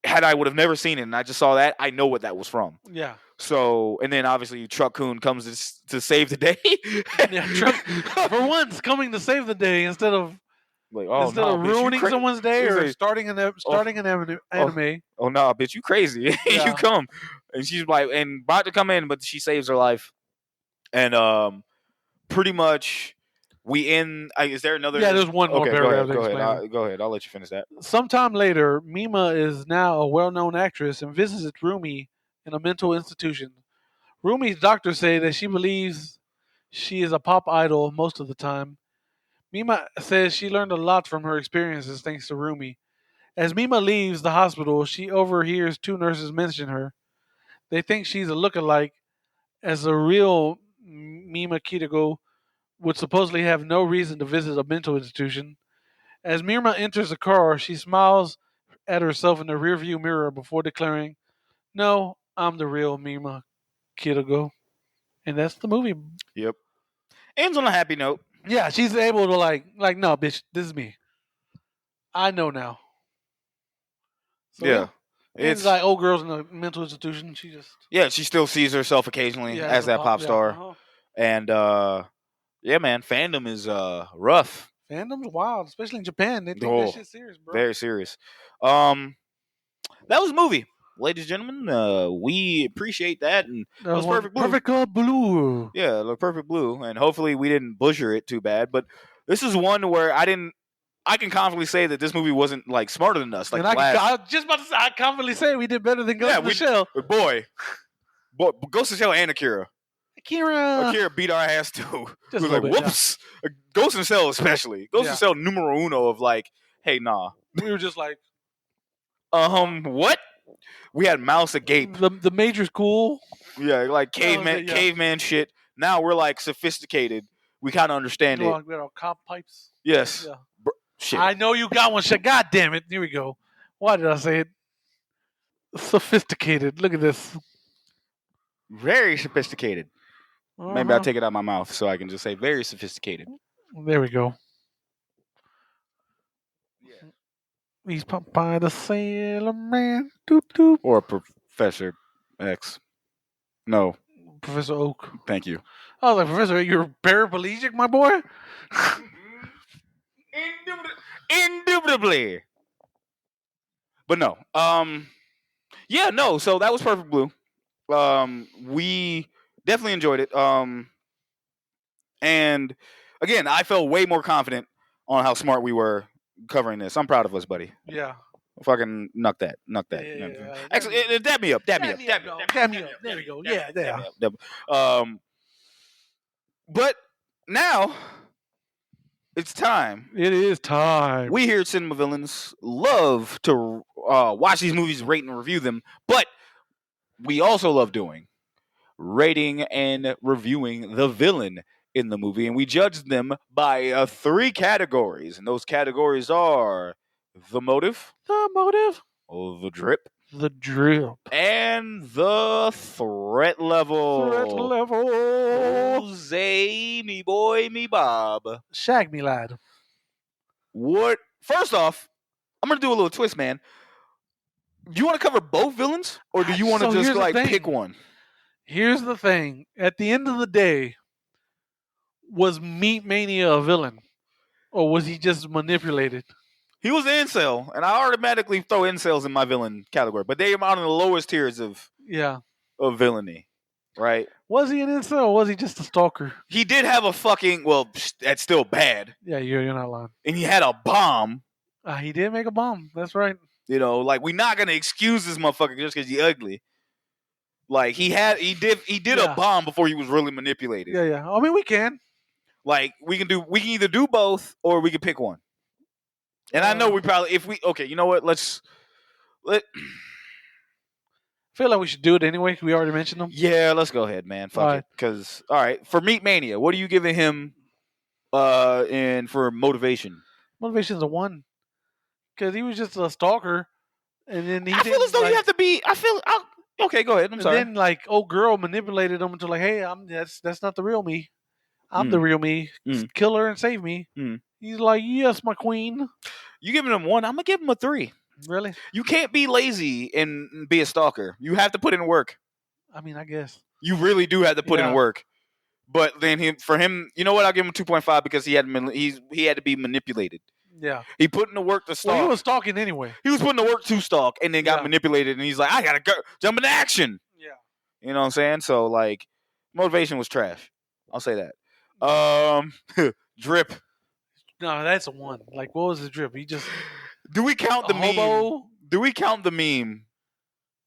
Had I would have never seen it and I just saw that, I know what that was from. yeah. So, and then obviously Truck Coon comes to save the day. Yeah, Truck, for once, coming to save the day instead of Like, ruining someone's day He's or like, starting an anime. oh no, bitch, you crazy. Yeah. You come. And she's like, and about to come in, but she saves her life. And pretty much we end. Is there another? Yeah, there's one more Okay, paragraph. go ahead. explaining. Go ahead. I'll let you finish that. Sometime later, Mima is now a well-known actress and visits Rumi in a mental institution. Rumi's doctors say that she believes she is a pop idol most of the time. Mima says she learned a lot from her experiences thanks to Rumi. As Mima leaves the hospital, she overhears two nurses mention her. They think she's a lookalike, as a real Mima Kitago would supposedly have no reason to visit a mental institution. As Mima enters the car, she smiles at herself in the rearview mirror before declaring, "No, I'm the real Mima Kitago." And that's the movie. Yep. Ends on a happy note. Yeah, she's able to like, no, bitch, this is me. I know now. So, Yeah. It's like old girls in a mental institution. She just she still sees herself occasionally as that pop star. uh-huh. And yeah, man, fandom is rough. Fandom's wild, especially in Japan. They take that shit serious, bro. Very serious. That was a movie, ladies and gentlemen. We appreciate that, and that was Perfect Blue. Perfect Blue. Yeah, look, Perfect Blue, and hopefully we didn't butcher it too bad. But this is one where I can confidently say that this movie wasn't like smarter than us. Like, and I was just about to say, I confidently say we did better than Ghost in the Shell. Boy, Ghost in the Shell and Akira beat our ass too. It was like, whoops. Yeah. Ghost in the Shell especially. Ghost in the Shell numero uno of like, hey, nah. We were just like, what? We had mouths agape. The Major's cool. Yeah, like caveman shit. Now we're like sophisticated. We kind of understand it. We had our cop pipes. Yes. Yeah. Shit. I know you got one. Shit. God damn it. Here we go. Why did I say it? Sophisticated. Look at this. Very sophisticated. Uh-huh. Maybe I'll take it out of my mouth so I can just say very sophisticated. There we go. Yeah. He's pumped by the Sailor Man. Doop, doop. Or Professor X. No. Professor Oak. Thank you. I was like, Professor, you're paraplegic, my boy? Indubitably. But no. Yeah, no. So that was Perfect Blue. We definitely enjoyed it. And again, I felt way more confident on how smart we were covering this. I'm proud of us, buddy. Yeah. Fucking knock that. Yeah. Actually, dab me up. There we go. Yeah. But now it's time. It is time. We here at Cinema Villains love to watch these movies, rate and review them, but we also love doing rating and reviewing the villain in the movie, and we judge them by 3 categories, and those categories are the motive, the drip, and the threat level. Jose, me boy, me Bob. Shag me, lad. What? First off, I'm gonna do a little twist, man. Do you want to cover both villains, or do you want to just like pick one? Here's the thing. At the end of the day, was Meat Mania a villain, or was he just manipulated? He was an incel, and I automatically throw incels in my villain category, but they are on the lowest tiers of villainy, right? Was he an incel, or was he just a stalker? He did have a fucking that's still bad. Yeah, you're not lying. And he had a bomb. He did make a bomb. That's right. You know, like we're not gonna excuse this motherfucker just because he's ugly. Like he did a bomb before he was really manipulated. Yeah. I mean, we can. Like we can either do both or we can pick one. And I know we probably okay. You know what? Let I feel like we should do it anyway. We already mentioned them. yeah. Let's go ahead, man. Fuck All it. right. Because all right, for Meat Mania, what are you giving him? And for motivation, Motivation's a 1 because he was just a stalker, and then he I feel didn't, as though you have to be. Okay, go ahead. I'm and sorry. then like old girl manipulated him into like, hey, that's not the real me. I'm the real me. Mm. Kill her and save me. Mm. He's like, yes, my queen. You giving him 1? I'm gonna give him a 3. Really? You can't be lazy and be a stalker. You have to put in work. I mean, I guess. You really do have to put in Yeah. work. But then for him, you know what? I'll give him 2.5 because he had to be manipulated. Yeah. He put in the work to stalk. Well, he was stalking anyway. He was putting the work to stalk and then got Yeah. manipulated. And he's like, I gotta go jump into action. Yeah. You know what I'm saying? So like, motivation was trash. I'll say that. Drip. No, that's a 1. Like, what was his drip? He just Do we count the a meme? hobo? Do we count the meme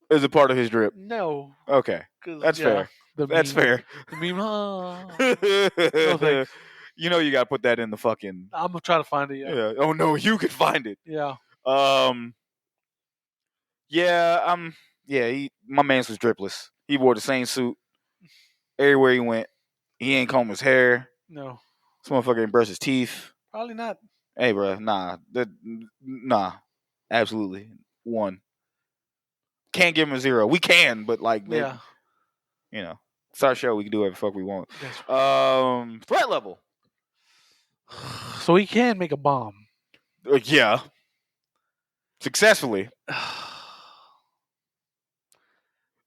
as a part of his drip? No. Okay, 'Cause, that's fair. The That's meme, fair. The meme. No thanks. You know you gotta put that in the fucking. I'm gonna try to find it. Yeah. Oh no, you could find it. Yeah. Yeah. My man's was dripless. He wore the same suit everywhere he went. He ain't comb his hair. No. This motherfucker ain't brush his teeth. Probably not. Hey, bro, nah, absolutely 1. Can't give him a 0. We can, but like, Yeah. you know, it's our show. We can do whatever the fuck we want. That's- Threat level. So he can make a bomb. Yeah, successfully.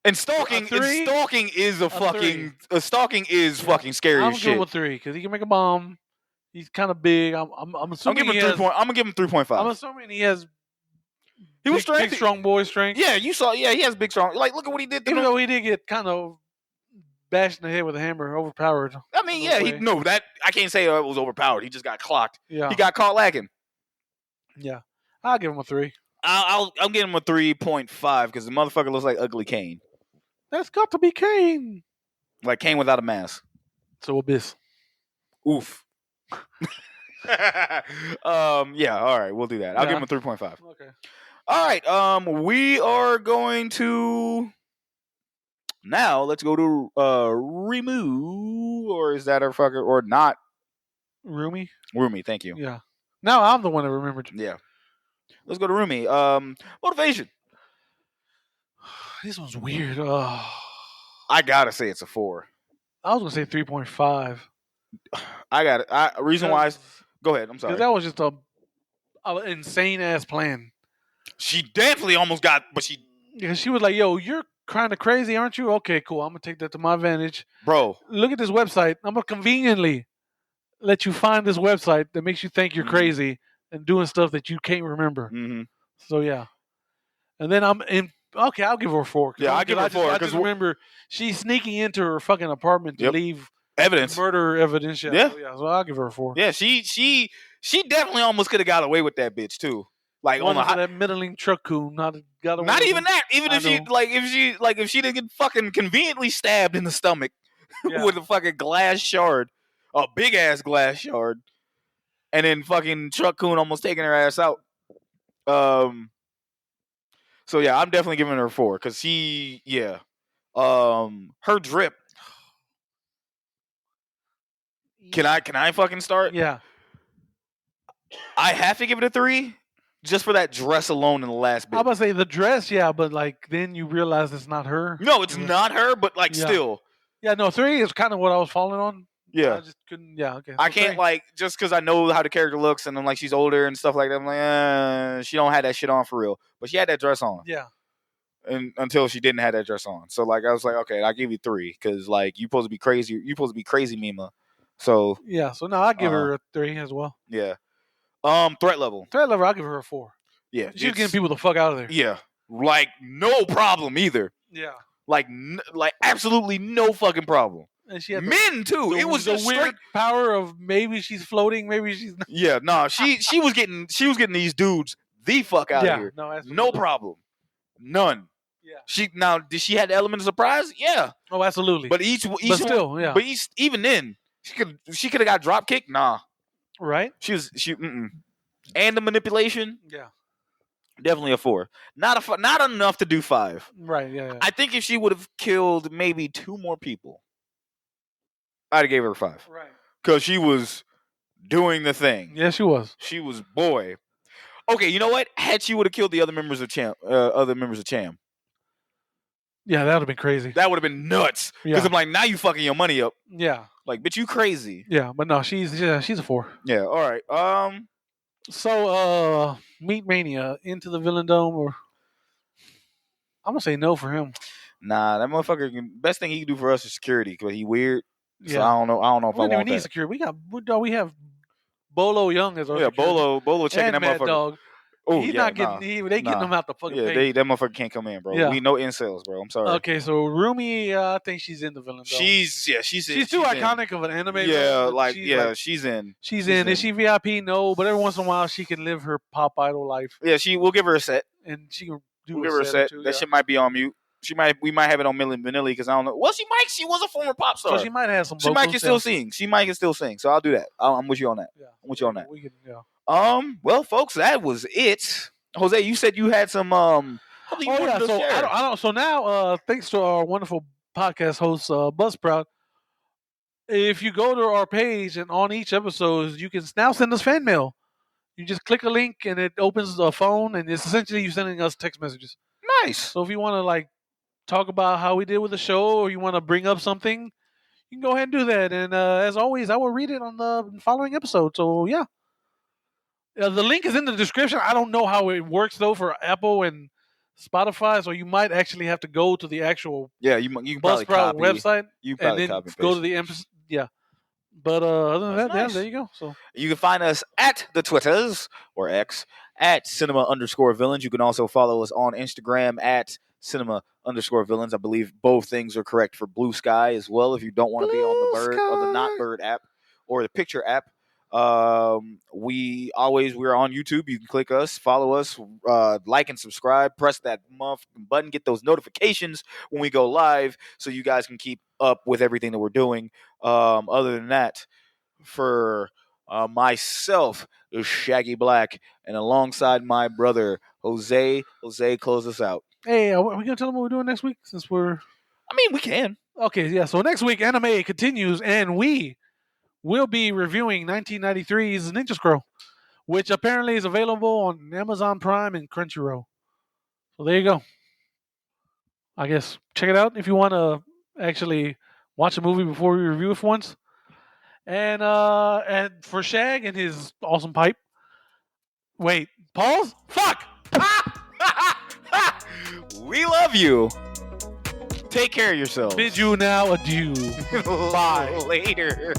And stalking, A 3? stalking is a fucking. 3. Stalking is fucking scary I'm as gonna give him shit. a 3 because he can make a bomb. He's kind of big. I'm I'm assuming giving he him has. 3 point. I'm gonna give him 3.5. I'm assuming he has. He was big, strength. strong boy strength. Yeah, you saw. Yeah, he has big strong. Like, look at what he did to Even them. though he did get kind of bashed in the head with a hammer, overpowered. I mean, yeah, he way. no that I can't say it was overpowered. He just got clocked. Yeah. He got caught lacking. Yeah. I'll give him a 3. I'll give him a 3.5 because the motherfucker looks like Ugly Kane, That's got to be Kane. like Kane without a mask. So Abyss. Oof. Yeah. All right, we'll do that. I'll give Yeah. him a 3.5. Okay. All right. We are going to now. Let's go to Remu, or is that our fucker or not? Roomy. Rumi. Thank you. Yeah. Now I'm the one that remembered. Yeah. Let's go to Rumi. Motivation. This one's weird. I gotta say it's a 4. I was gonna say 3.5. I got it. Reason why. Go ahead. I'm sorry. Because that was just a insane ass plan. She definitely almost got, but she, Because she was like, "Yo, you're kind of crazy, aren't you? Okay, cool. I'm gonna take that to my advantage. bro. Look at this website. I'm gonna conveniently let you find this website that makes you think you're Mhm. crazy and doing stuff that you can't remember. Mm-hmm. So yeah. And then I'm in. Okay, I'll give her a 4. Yeah, I'll give her a 4, I 'cause just remember she's sneaking into her fucking apartment to Yep. leave Evidence. murder evidence. Yeah. So I'll give her a 4. Yeah, she definitely almost could have got away with that bitch too. Like on One the for high, that middling truck coon, not got away not with even it. that. Even I if she know. if she didn't get fucking conveniently stabbed in the stomach Yeah. with a fucking glass shard, a big ass glass shard, and then fucking truck coon almost taking her ass out. So yeah, I'm definitely giving her a 4 because her drip. Can I fucking start? Yeah. I have to give it a 3 just for that dress alone in the last I'm bit. about to say the dress, yeah, but like then you realize it's not her. No, it's Yeah. not her, but like Yeah. still, Yeah, no, 3 is kind of what I was falling on. yeah. I just couldn't. Yeah, okay. I so can't 3. like just because I know how the character looks and then like she's older and stuff like that. I'm like, she don't have that shit on for real, but she had that dress on, Yeah. and until she didn't have that dress on. So like I was like, okay, I'll give you 3 because like you supposed to be crazy. You supposed to be crazy, Mima. So Yeah. So now I give her a 3 as well. yeah. Threat level. Threat level, I'll give her a 4. Yeah, She's getting it's- people the fuck out of there. Yeah, like no problem either. Yeah. Like absolutely no fucking problem. And she had Men too. It was the just weird straight. power of maybe she's floating, maybe she's not. Yeah, no, she was getting these dudes the fuck out yeah. of here. No, absolutely. No problem. None. Yeah. Did she had the element of surprise? Yeah. Oh, absolutely. But each But one, still, yeah. but even then, she could have got drop kicked. Nah. Right? She and the manipulation, Yeah. definitely a 4. Not enough to do 5. Right. Yeah. I think if she would have killed maybe 2 more people, I'd have gave her a 5 Right. because she was doing the thing. Yeah, she was. She was boy. Okay, you know what? Had she would have killed the other members of Cham, Yeah, that would have been crazy. that would have been nuts. Because Yeah. I'm like, now you fucking your money up. Yeah. Like, bitch, you crazy. Yeah, but no, she's a 4. Yeah. All right. So, Meat Mania into the Villain Dome, or I'm gonna say no for him. Nah, that motherfucker. Best thing he can do for us is security because he weird. So Yeah. I don't know. I don't know if We I don't even want need that. security. We have Bolo Young as our Yeah, security. Bolo checking and that Mad motherfucker. Dog. Oh, He's yeah, not getting. They getting him out the fucking Yeah, page. that motherfucker can't come in, bro. Yeah. We know incels, bro. I'm sorry. Okay, so Rumi, I think she's in the Villain Dome. She's too in. iconic of an anime. Yeah, villain, but she's in. she's in. Is she VIP? No, but every once in a while she can live her pop idol life, Yeah, we'll give her a set. and she can do. We'll give her a set. Too, That yeah. shit might be on mute. We might have it on Milli Vanilli because I don't know. Well, she might. She was a former pop star. So she might have some. She might vocals, can still sing. She might can still sing. So I'll do that. I'm with you on that. Yeah, I'm with you on that. We can, yeah. Well, folks, that was it. Jose, you said you had some something you Oh wanted yeah, to so share. I don't. So now, thanks to our wonderful podcast host, Buzzsprout, if you go to our page and on each episode, you can now send us fan mail. You just click a link and it opens the phone, and it's essentially you sending us text messages. Nice. So if you want to like talk about how we did with the show, or you want to bring up something, you can go ahead and do that. And as always, I will read it on the following episode. So yeah, the link is in the description. I don't know how it works though for Apple and Spotify, so you might actually have to go to the actual Yeah, you can probably Buzzsprout copy. website You and probably then copy and go to paste. the episode. Yeah. But other than That's that, nice. yeah, there you go. So You can find us at the Twitters or X at cinema_villains. You can also follow us on Instagram at cinema_villains. I believe both things are correct for Blue Sky as well. If you don't want to be on the Blue Bird or the Not Sky. Bird app or the Picture app, we're on YouTube. You can click us, follow us, like and subscribe. Press that motherfucking button. Get those notifications when we go live, so you guys can keep up with everything that we're doing. Other than that, for myself, Shaggy Black, and alongside my brother Jose, close us out. hey, are we gonna tell them what we're doing next week? Since we're I mean, we can. okay, yeah. So next week, anime continues, and we will be reviewing 1993's Ninja Scroll, which apparently is available on Amazon Prime and Crunchyroll. So there you go. I guess check it out if you want to actually watch a movie before we review it for once. And for Shag and his awesome pipe. Wait, pause? Fuck! We love you. Take care of yourselves. Bid you now adieu. Bye. Later.